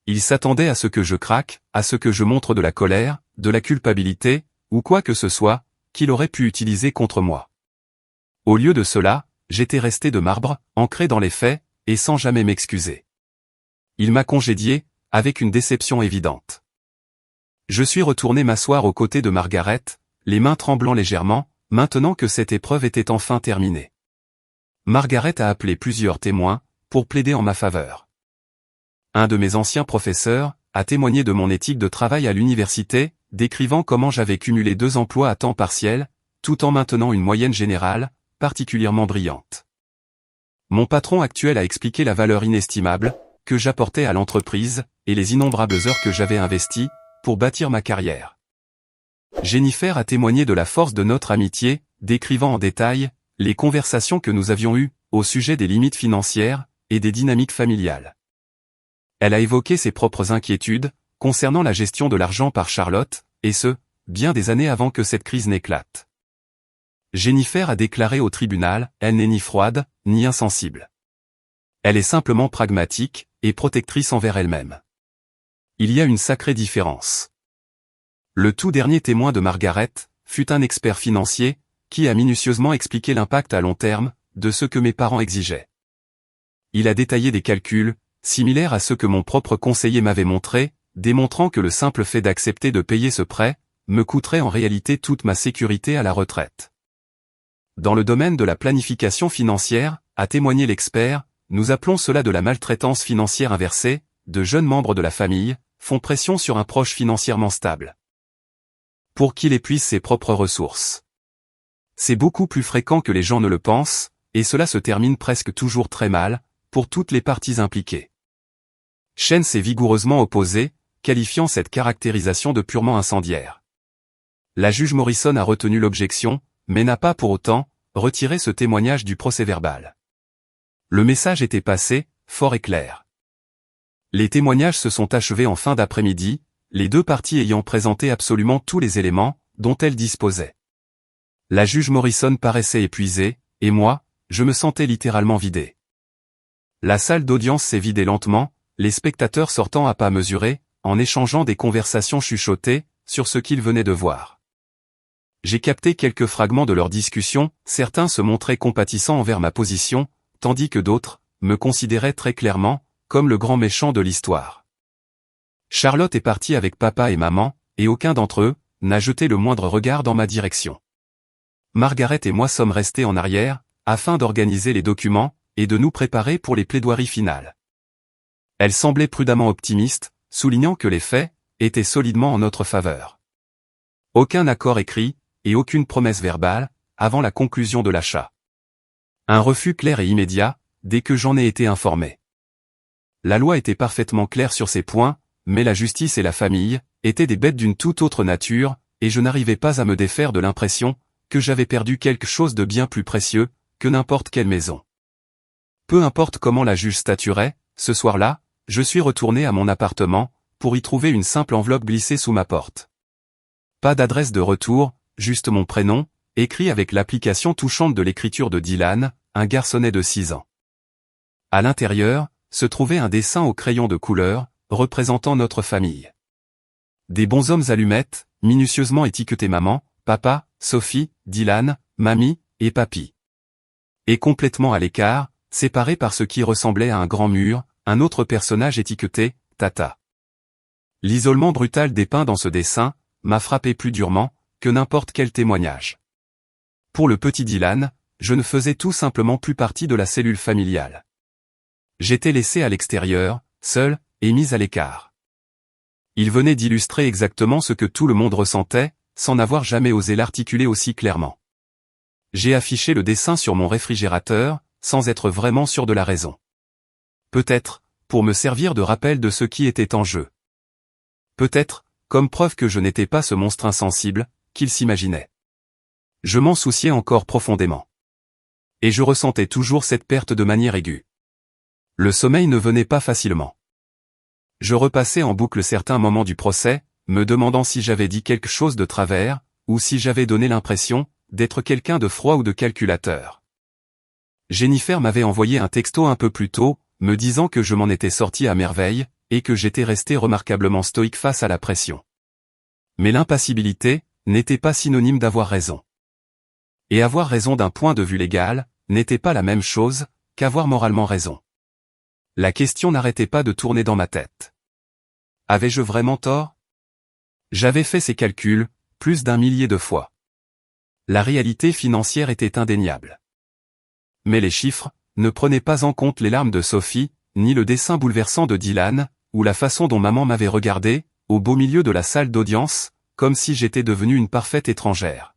Il s'attendait à ce que je craque, à ce que je montre de la colère, de la culpabilité, ou quoi que ce soit, qu'il aurait pu utiliser contre moi. Au lieu de cela, j'étais resté de marbre, ancré dans les faits, et sans jamais m'excuser. Il m'a congédié, avec une déception évidente. Je suis retourné m'asseoir aux côtés de Margaret, les mains tremblant légèrement, maintenant que cette épreuve était enfin terminée. Margaret a appelé plusieurs témoins, pour plaider en ma faveur. Un de mes anciens professeurs a témoigné de mon éthique de travail à l'université, décrivant comment j'avais cumulé 2 emplois à temps partiel, tout en maintenant une moyenne générale, particulièrement brillante. Mon patron actuel a expliqué la valeur inestimable que j'apportais à l'entreprise et les innombrables heures que j'avais investies pour bâtir ma carrière. Jennifer a témoigné de la force de notre amitié, décrivant en détail les conversations que nous avions eues au sujet des limites financières et des dynamiques familiales. Elle a évoqué ses propres inquiétudes concernant la gestion de l'argent par Charlotte, et ce, bien des années avant que cette crise n'éclate. Jennifer a déclaré au tribunal, elle n'est ni froide, ni insensible. Elle est simplement pragmatique et protectrice envers elle-même. Il y a une sacrée différence. Le tout dernier témoin de Margaret fut un expert financier qui a minutieusement expliqué l'impact à long terme de ce que mes parents exigeaient. Il a détaillé des calculs, similaires à ceux que mon propre conseiller m'avait montrés, démontrant que le simple fait d'accepter de payer ce prêt me coûterait en réalité toute ma sécurité à la retraite. Dans le domaine de la planification financière, a témoigné l'expert, nous appelons cela de la maltraitance financière inversée, de jeunes membres de la famille font pression sur un proche financièrement stable pour qu'il épuise ses propres ressources. C'est beaucoup plus fréquent que les gens ne le pensent, et cela se termine presque toujours très mal, pour toutes les parties impliquées. Chen s'est vigoureusement opposé, qualifiant cette caractérisation de purement incendiaire. La juge Morrison a retenu l'objection, mais n'a pas pour autant retiré ce témoignage du procès-verbal. Le message était passé, fort et clair. Les témoignages se sont achevés en fin d'après-midi, les deux parties ayant présenté absolument tous les éléments dont elles disposaient. La juge Morrison paraissait épuisée, et moi, je me sentais littéralement vidé. La salle d'audience s'est vidée lentement, les spectateurs sortant à pas mesurés, en échangeant des conversations chuchotées sur ce qu'ils venaient de voir. J'ai capté quelques fragments de leur discussion, certains se montraient compatissants envers ma position, tandis que d'autres me considéraient très clairement comme le grand méchant de l'histoire. Charlotte est partie avec papa et maman, et aucun d'entre eux n'a jeté le moindre regard dans ma direction. Margaret et moi sommes restés en arrière, afin d'organiser les documents et de nous préparer pour les plaidoiries finales. Elle semblait prudemment optimiste, soulignant que les faits étaient solidement en notre faveur. Aucun accord écrit, et aucune promesse verbale, avant la conclusion de l'achat. Un refus clair et immédiat, dès que j'en ai été informé. La loi était parfaitement claire sur ces points, mais la justice et la famille étaient des bêtes d'une toute autre nature, et je n'arrivais pas à me défaire de l'impression que j'avais perdu quelque chose de bien plus précieux que n'importe quelle maison. Peu importe comment la juge statuerait, ce soir-là, je suis retourné à mon appartement, pour y trouver une simple enveloppe glissée sous ma porte. Pas d'adresse de retour, juste mon prénom, écrit avec l'application touchante de l'écriture de Dylan, un garçonnet de 6 ans. À l'intérieur, se trouvait un dessin au crayon de couleur, représentant notre famille. Des bonshommes allumettes, minutieusement étiquetés maman, papa, Sophie, Dylan, mamie, et papy. Et complètement à l'écart, séparés par ce qui ressemblait à un grand mur, un autre personnage étiqueté, Tata. L'isolement brutal dépeint dans ce dessin m'a frappé plus durement que n'importe quel témoignage. Pour le petit Dylan, je ne faisais tout simplement plus partie de la cellule familiale. J'étais laissé à l'extérieur, seul, et mis à l'écart. Il venait d'illustrer exactement ce que tout le monde ressentait, sans n'avoir jamais osé l'articuler aussi clairement. J'ai affiché le dessin sur mon réfrigérateur, sans être vraiment sûr de la raison. Peut-être, pour me servir de rappel de ce qui était en jeu. Peut-être, comme preuve que je n'étais pas ce monstre insensible qu'il s'imaginait. Je m'en souciais encore profondément. Et je ressentais toujours cette perte de manière aiguë. Le sommeil ne venait pas facilement. Je repassais en boucle certains moments du procès, me demandant si j'avais dit quelque chose de travers, ou si j'avais donné l'impression d'être quelqu'un de froid ou de calculateur. Jennifer m'avait envoyé un texto un peu plus tôt, me disant que je m'en étais sorti à merveille, et que j'étais resté remarquablement stoïque face à la pression. Mais l'impassibilité n'était pas synonyme d'avoir raison. Et avoir raison d'un point de vue légal n'était pas la même chose qu'avoir moralement raison. La question n'arrêtait pas de tourner dans ma tête. Avais-je vraiment tort? J'avais fait ces calculs plus d'1 millier de fois. La réalité financière était indéniable. Mais les chiffres ne prenaient pas en compte les larmes de Sophie, ni le dessin bouleversant de Dylan, ou la façon dont maman m'avait regardé, au beau milieu de la salle d'audience, comme si j'étais devenue une parfaite étrangère.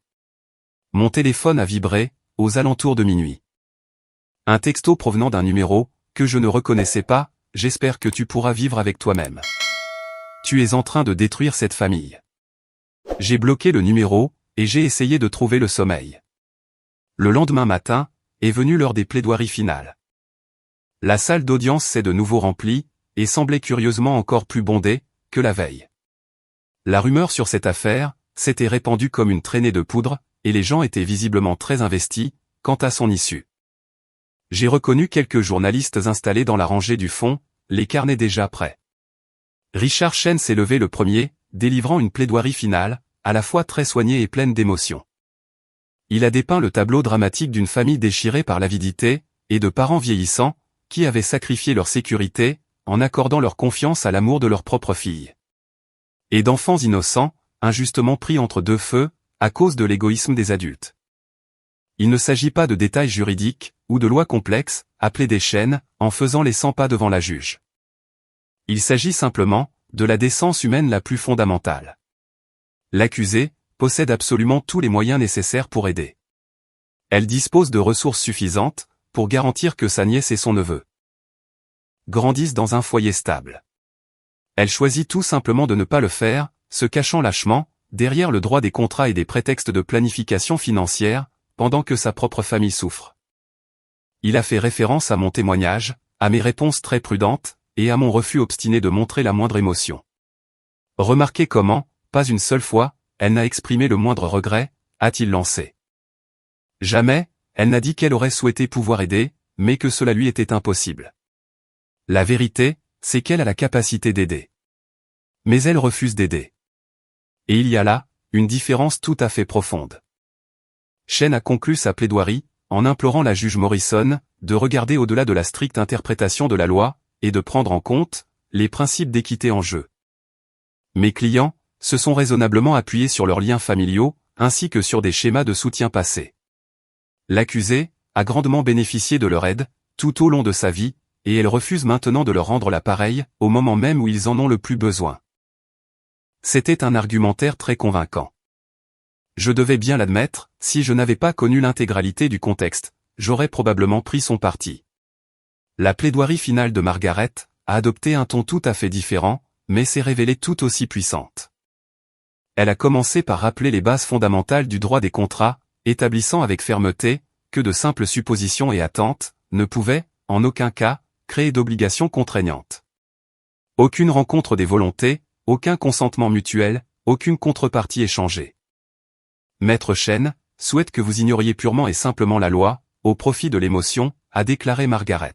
Mon téléphone a vibré, aux alentours de minuit. Un texto provenant d'un numéro, que je ne reconnaissais pas, j'espère que tu pourras vivre avec toi-même. Tu es en train de détruire cette famille. J'ai bloqué le numéro, et j'ai essayé de trouver le sommeil. Le lendemain matin, est venue l'heure des plaidoiries finales. La salle d'audience s'est de nouveau remplie, et semblait curieusement encore plus bondée, que la veille. La rumeur sur cette affaire, s'était répandue comme une traînée de poudre, et les gens étaient visiblement très investis, quant à son issue. J'ai reconnu quelques journalistes installés dans la rangée du fond, les carnets déjà prêts. Richard Chen s'est levé le premier, délivrant une plaidoirie finale, à la fois très soignée et pleine d'émotion. Il a dépeint le tableau dramatique d'une famille déchirée par l'avidité, et de parents vieillissants, qui avaient sacrifié leur sécurité, en accordant leur confiance à l'amour de leur propre fille. Et d'enfants innocents, injustement pris entre deux feux, à cause de l'égoïsme des adultes. Il ne s'agit pas de détails juridiques, ou de lois complexes, appelées des chaînes, en faisant les 100 pas devant la juge. Il s'agit simplement, de la décence humaine la plus fondamentale. L'accusée, possède absolument tous les moyens nécessaires pour aider. Elle dispose de ressources suffisantes, pour garantir que sa nièce et son neveu grandissent dans un foyer stable. Elle choisit tout simplement de ne pas le faire, se cachant lâchement, derrière le droit des contrats et des prétextes de planification financière, pendant que sa propre famille souffre. Il a fait référence à mon témoignage, à mes réponses très prudentes, et à mon refus obstiné de montrer la moindre émotion. Remarquez comment, pas une seule fois, elle n'a exprimé le moindre regret, a-t-il lancé. Jamais, elle n'a dit qu'elle aurait souhaité pouvoir aider, mais que cela lui était impossible. La vérité, c'est qu'elle a la capacité d'aider. Mais elle refuse d'aider. Et il y a là, une différence tout à fait profonde. Chen a conclu sa plaidoirie, en implorant la juge Morrison, de regarder au-delà de la stricte interprétation de la loi, et de prendre en compte, les principes d'équité en jeu. Mes clients, se sont raisonnablement appuyés sur leurs liens familiaux, ainsi que sur des schémas de soutien passés. L'accusée, a grandement bénéficié de leur aide, tout au long de sa vie, et elle refuse maintenant de leur rendre la pareille, au moment même où ils en ont le plus besoin. C'était un argumentaire très convaincant. Je devais bien l'admettre, si je n'avais pas connu l'intégralité du contexte, j'aurais probablement pris son parti. La plaidoirie finale de Margaret, a adopté un ton tout à fait différent, mais s'est révélée tout aussi puissante. Elle a commencé par rappeler les bases fondamentales du droit des contrats, établissant avec fermeté, que de simples suppositions et attentes, ne pouvaient, en aucun cas, créer d'obligations contraignantes. Aucune rencontre des volontés, aucun consentement mutuel, aucune contrepartie échangée. Maître Chen, souhaite que vous ignoriez purement et simplement la loi, au profit de l'émotion, a déclaré Margaret.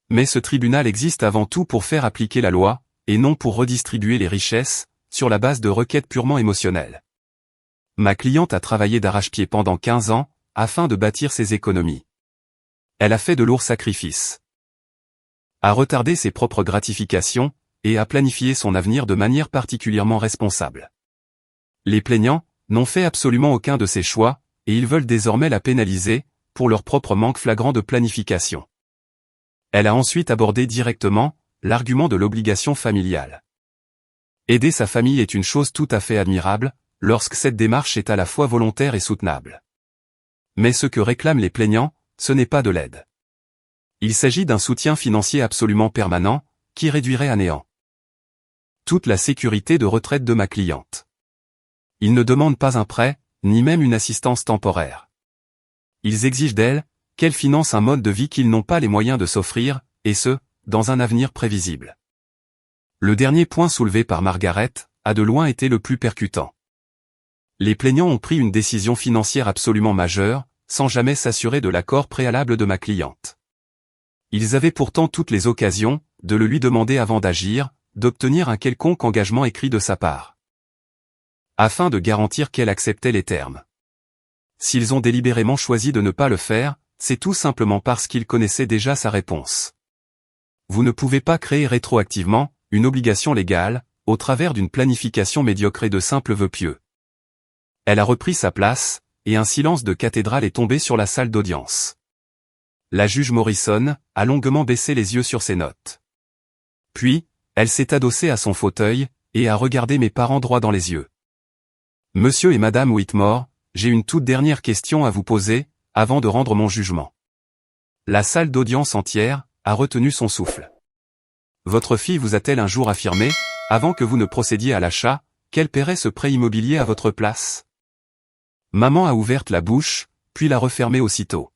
Mais ce tribunal existe avant tout pour faire appliquer la loi, et non pour redistribuer les richesses, sur la base de requêtes purement émotionnelles. Ma cliente a travaillé d'arrache-pied pendant 15 ans, afin de bâtir ses économies. Elle a fait de lourds sacrifices. A retardé ses propres gratifications, et a planifié son avenir de manière particulièrement responsable. Les plaignants, n'ont fait absolument aucun de ces choix, et ils veulent désormais la pénaliser, pour leur propre manque flagrant de planification. Elle a ensuite abordé directement, l'argument de l'obligation familiale. Aider sa famille est une chose tout à fait admirable, lorsque cette démarche est à la fois volontaire et soutenable. Mais ce que réclament les plaignants, ce n'est pas de l'aide. Il s'agit d'un soutien financier absolument permanent, qui réduirait à néant toute la sécurité de retraite de ma cliente. Ils ne demandent pas un prêt, ni même une assistance temporaire. Ils exigent d'elle, qu'elle finance un mode de vie qu'ils n'ont pas les moyens de s'offrir, et ce, dans un avenir prévisible. Le dernier point soulevé par Margaret, a de loin été le plus percutant. Les plaignants ont pris une décision financière absolument majeure, sans jamais s'assurer de l'accord préalable de ma cliente. Ils avaient pourtant toutes les occasions, de le lui demander avant d'agir, d'obtenir un quelconque engagement écrit de sa part. Afin de garantir qu'elle acceptait les termes. S'ils ont délibérément choisi de ne pas le faire, c'est tout simplement parce qu'ils connaissaient déjà sa réponse. Vous ne pouvez pas créer rétroactivement, une obligation légale, au travers d'une planification médiocre et de simples vœux pieux. Elle a repris sa place, et un silence de cathédrale est tombé sur la salle d'audience. La juge Morrison, a longuement baissé les yeux sur ses notes. Puis, elle s'est adossée à son fauteuil, et a regardé mes parents droit dans les yeux. Monsieur et Madame Whitmore, j'ai une toute dernière question à vous poser, avant de rendre mon jugement. La salle d'audience entière a retenu son souffle. Votre fille vous a-t-elle un jour affirmé, avant que vous ne procédiez à l'achat, qu'elle paierait ce prêt immobilier à votre place? Maman a ouvert la bouche, puis l'a refermée aussitôt.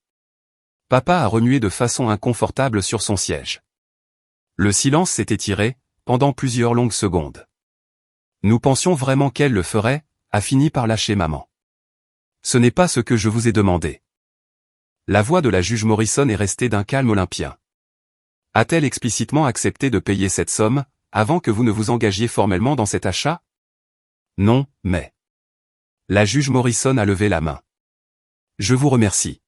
Papa a remué de façon inconfortable sur son siège. Le silence s'est étiré, pendant plusieurs longues secondes. Nous pensions vraiment qu'elle le ferait, a fini par lâcher maman. Ce n'est pas ce que je vous ai demandé. La voix de la juge Morrison est restée d'un calme olympien. A-t-elle explicitement accepté de payer cette somme, avant que vous ne vous engagiez formellement dans cet achat? Non, mais... La juge Morrison a levé la main. Je vous remercie.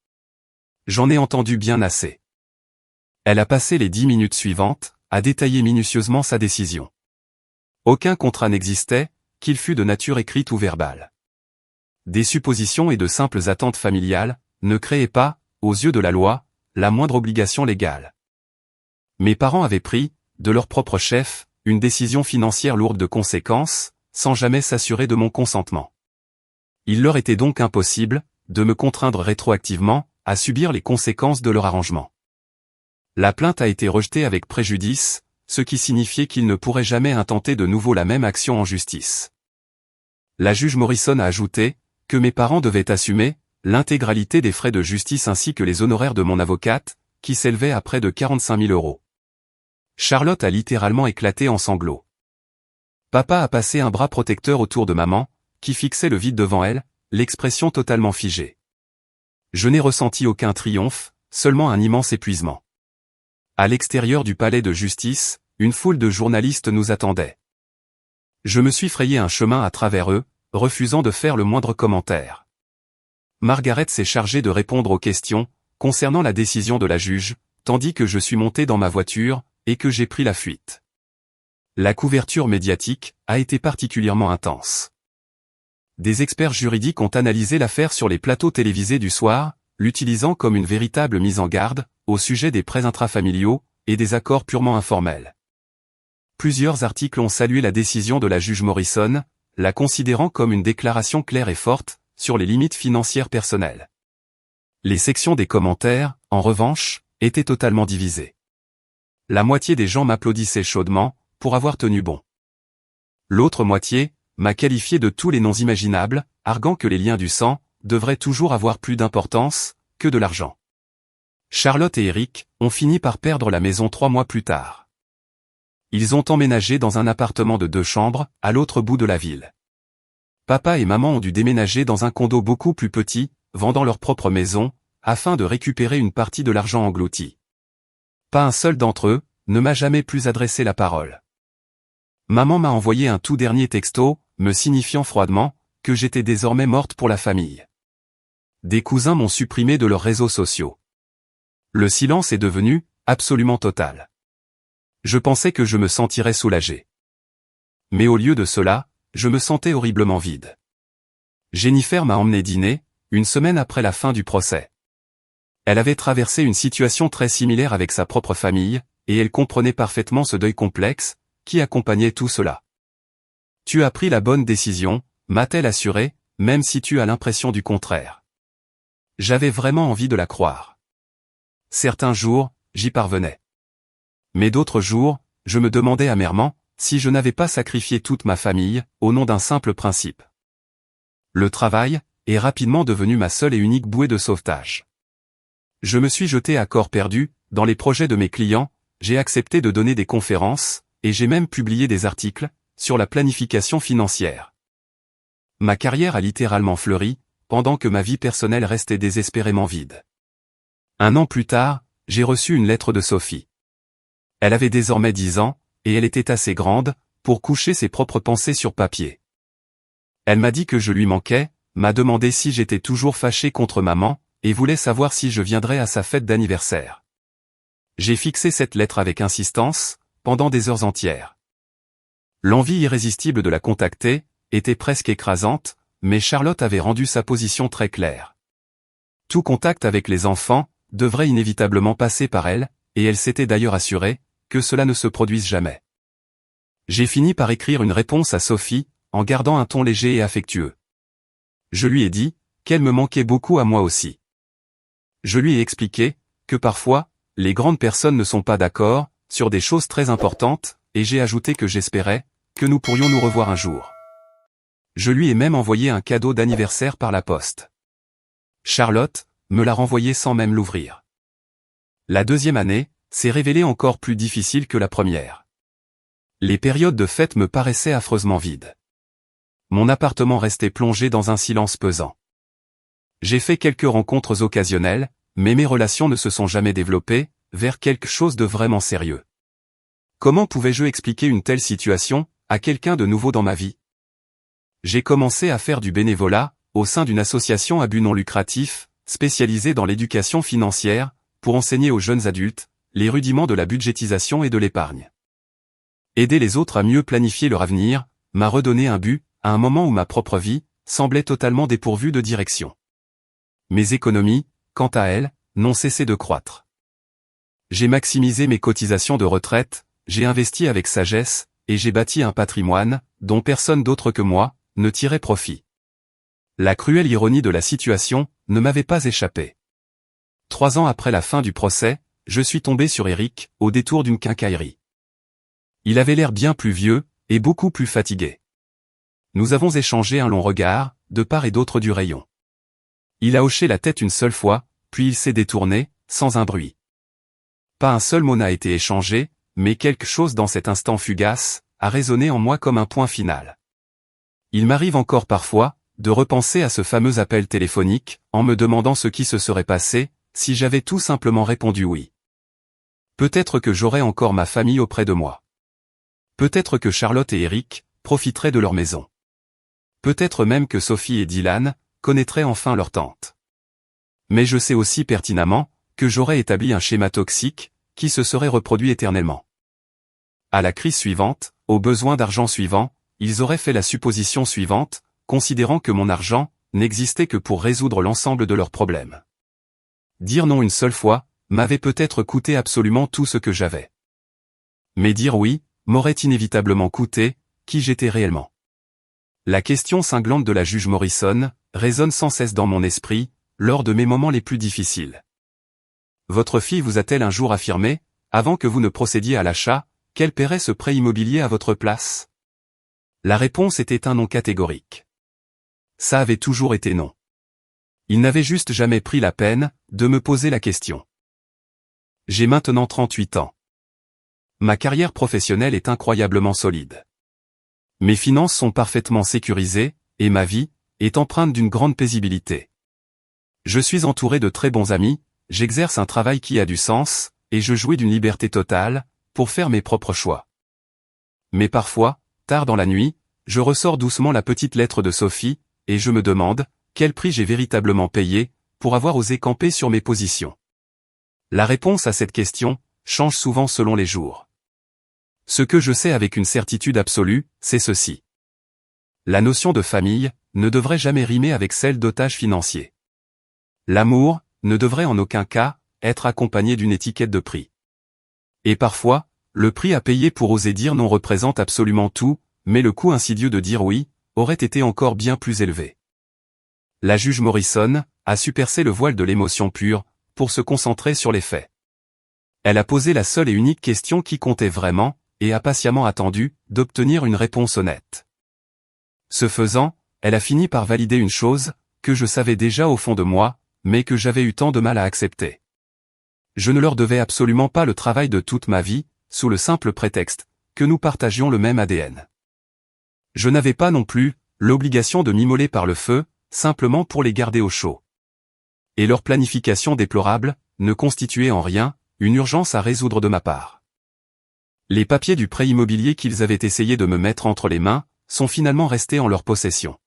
J'en ai entendu bien assez. Elle a passé les 10 minutes suivantes, à détailler minutieusement sa décision. Aucun contrat n'existait, qu'il fût de nature écrite ou verbale. Des suppositions et de simples attentes familiales, ne créaient pas, aux yeux de la loi, la moindre obligation légale. Mes parents avaient pris, de leur propre chef, une décision financière lourde de conséquences, sans jamais s'assurer de mon consentement. Il leur était donc impossible, de me contraindre rétroactivement, à subir les conséquences de leur arrangement. La plainte a été rejetée avec préjudice, ce qui signifiait qu'ils ne pourraient jamais intenter de nouveau la même action en justice. La juge Morrison a ajouté, que mes parents devaient assumer, l'intégralité des frais de justice ainsi que les honoraires de mon avocate, qui s'élevaient à près de 45 000 €. Charlotte a littéralement éclaté en sanglots. Papa a passé un bras protecteur autour de maman, qui fixait le vide devant elle, l'expression totalement figée. Je n'ai ressenti aucun triomphe, seulement un immense épuisement. À l'extérieur du palais de justice, une foule de journalistes nous attendait. Je me suis frayé un chemin à travers eux, refusant de faire le moindre commentaire. Margaret s'est chargée de répondre aux questions, concernant la décision de la juge, tandis que je suis monté dans ma voiture, et que j'ai pris la fuite. La couverture médiatique a été particulièrement intense. Des experts juridiques ont analysé l'affaire sur les plateaux télévisés du soir, l'utilisant comme une véritable mise en garde, au sujet des prêts intrafamiliaux, et des accords purement informels. Plusieurs articles ont salué la décision de la juge Morrison, la considérant comme une déclaration claire et forte, sur les limites financières personnelles. Les sections des commentaires, en revanche, étaient totalement divisées. La moitié des gens m'applaudissaient chaudement, pour avoir tenu bon. L'autre moitié, m'a qualifié de tous les noms imaginables, arguant que les liens du sang, devraient toujours avoir plus d'importance, que de l'argent. Charlotte et Eric, ont fini par perdre la maison 3 mois plus tard. Ils ont emménagé dans un appartement de 2 chambres, à l'autre bout de la ville. Papa et maman ont dû déménager dans un condo beaucoup plus petit, vendant leur propre maison, afin de récupérer une partie de l'argent englouti. Pas un seul d'entre eux, ne m'a jamais plus adressé la parole. Maman m'a envoyé un tout dernier texto, me signifiant froidement, que j'étais désormais morte pour la famille. Des cousins m'ont supprimé de leurs réseaux sociaux. Le silence est devenu, absolument total. Je pensais que je me sentirais soulagé. Mais au lieu de cela, je me sentais horriblement vide. Jennifer m'a emmené dîner, une semaine après la fin du procès. Elle avait traversé une situation très similaire avec sa propre famille, et elle comprenait parfaitement ce deuil complexe, qui accompagnait tout cela. Tu as pris la bonne décision, m'a-t-elle assuré, même si tu as l'impression du contraire. J'avais vraiment envie de la croire. Certains jours, j'y parvenais. Mais d'autres jours, je me demandais amèrement, si je n'avais pas sacrifié toute ma famille, au nom d'un simple principe. Le travail est rapidement devenu ma seule et unique bouée de sauvetage. Je me suis jeté à corps perdu, dans les projets de mes clients, j'ai accepté de donner des conférences, et j'ai même publié des articles, sur la planification financière. Ma carrière a littéralement fleuri, pendant que ma vie personnelle restait désespérément vide. 1 an plus tard, j'ai reçu une lettre de Sophie. Elle avait désormais 10 ans, et elle était assez grande, pour coucher ses propres pensées sur papier. Elle m'a dit que je lui manquais, m'a demandé si j'étais toujours fâché contre maman, et voulait savoir si je viendrais à sa fête d'anniversaire. J'ai fixé cette lettre avec insistance, pendant des heures entières. L'envie irrésistible de la contacter, était presque écrasante, mais Charlotte avait rendu sa position très claire. Tout contact avec les enfants, devrait inévitablement passer par elle, et elle s'était d'ailleurs assurée, que cela ne se produise jamais. J'ai fini par écrire une réponse à Sophie, en gardant un ton léger et affectueux. Je lui ai dit, qu'elle me manquait beaucoup à moi aussi. Je lui ai expliqué, que parfois, les grandes personnes ne sont pas d'accord, sur des choses très importantes, et j'ai ajouté que j'espérais, que nous pourrions nous revoir un jour. Je lui ai même envoyé un cadeau d'anniversaire par la poste. Charlotte me l'a renvoyé sans même l'ouvrir. La deuxième année s'est révélée encore plus difficile que la première. Les périodes de fête me paraissaient affreusement vides. Mon appartement restait plongé dans un silence pesant. J'ai fait quelques rencontres occasionnelles, mais mes relations ne se sont jamais développées vers quelque chose de vraiment sérieux. Comment pouvais-je expliquer une telle situation à quelqu'un de nouveau dans ma vie? J'ai commencé à faire du bénévolat au sein d'une association à but non lucratif, spécialisée dans l'éducation financière, pour enseigner aux jeunes adultes les rudiments de la budgétisation et de l'épargne. Aider les autres à mieux planifier leur avenir m'a redonné un but, à un moment où ma propre vie semblait totalement dépourvue de direction. Mes économies, quant à elles, n'ont cessé de croître. J'ai maximisé mes cotisations de retraite, j'ai investi avec sagesse, et j'ai bâti un patrimoine, dont personne d'autre que moi ne tirait profit. La cruelle ironie de la situation ne m'avait pas échappé. 3 ans après la fin du procès, je suis tombé sur Eric, au détour d'une quincaillerie. Il avait l'air bien plus vieux, et beaucoup plus fatigué. Nous avons échangé un long regard, de part et d'autre du rayon. Il a hoché la tête une seule fois, puis il s'est détourné, sans un bruit. Pas un seul mot n'a été échangé, mais quelque chose dans cet instant fugace a résonné en moi comme un point final. Il m'arrive encore parfois de repenser à ce fameux appel téléphonique, en me demandant ce qui se serait passé si j'avais tout simplement répondu oui. Peut-être que j'aurais encore ma famille auprès de moi. Peut-être que Charlotte et Eric profiteraient de leur maison. Peut-être même que Sophie et Dylan connaîtraient enfin leur tante. Mais je sais aussi pertinemment que j'aurais établi un schéma toxique qui se serait reproduit éternellement. À la crise suivante, au besoin d'argent suivant, ils auraient fait la supposition suivante, considérant que mon argent n'existait que pour résoudre l'ensemble de leurs problèmes. Dire non une seule fois m'avait peut-être coûté absolument tout ce que j'avais. Mais dire oui m'aurait inévitablement coûté qui j'étais réellement. La question cinglante de la juge Morrison résonne sans cesse dans mon esprit, lors de mes moments les plus difficiles. Votre fille vous a-t-elle un jour affirmé, avant que vous ne procédiez à l'achat, qu'elle paierait ce prêt immobilier à votre place? La réponse était un non catégorique. Ça avait toujours été non. Il n'avait juste jamais pris la peine de me poser la question. J'ai maintenant 38 ans. Ma carrière professionnelle est incroyablement solide. Mes finances sont parfaitement sécurisées, et ma vie est empreinte d'une grande paisibilité. Je suis entouré de très bons amis, j'exerce un travail qui a du sens, et je jouis d'une liberté totale, pour faire mes propres choix. Mais parfois, tard dans la nuit, je ressors doucement la petite lettre de Sophie, et je me demande, quel prix j'ai véritablement payé, pour avoir osé camper sur mes positions. La réponse à cette question change souvent selon les jours. Ce que je sais avec une certitude absolue, c'est ceci. La notion de famille ne devrait jamais rimer avec celle d'otage financier. L'amour ne devrait en aucun cas être accompagné d'une étiquette de prix. Et parfois, le prix à payer pour oser dire non représente absolument tout, mais le coût insidieux de dire oui aurait été encore bien plus élevé. La juge Morrison a su percer le voile de l'émotion pure pour se concentrer sur les faits. Elle a posé la seule et unique question qui comptait vraiment, et a patiemment attendu d'obtenir une réponse honnête. Ce faisant, elle a fini par valider une chose que je savais déjà au fond de moi, mais que j'avais eu tant de mal à accepter. Je ne leur devais absolument pas le travail de toute ma vie, sous le simple prétexte que nous partagions le même ADN. Je n'avais pas non plus l'obligation de m'immoler par le feu, simplement pour les garder au chaud. Et leur planification déplorable ne constituait en rien une urgence à résoudre de ma part. Les papiers du prêt immobilier qu'ils avaient essayé de me mettre entre les mains sont finalement restés en leur possession.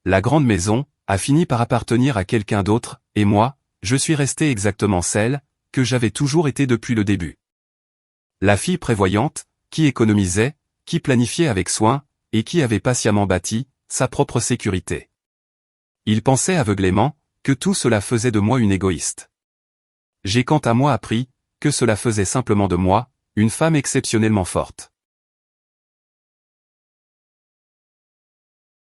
La grande maison a fini par appartenir à quelqu'un d'autre, et moi, je suis resté exactement celle que j'avais toujours été depuis le début. La fille prévoyante, qui économisait, qui planifiait avec soin, et qui avait patiemment bâti sa propre sécurité. Il pensait aveuglément que tout cela faisait de moi une égoïste. J'ai quant à moi appris que cela faisait simplement de moi une femme exceptionnellement forte.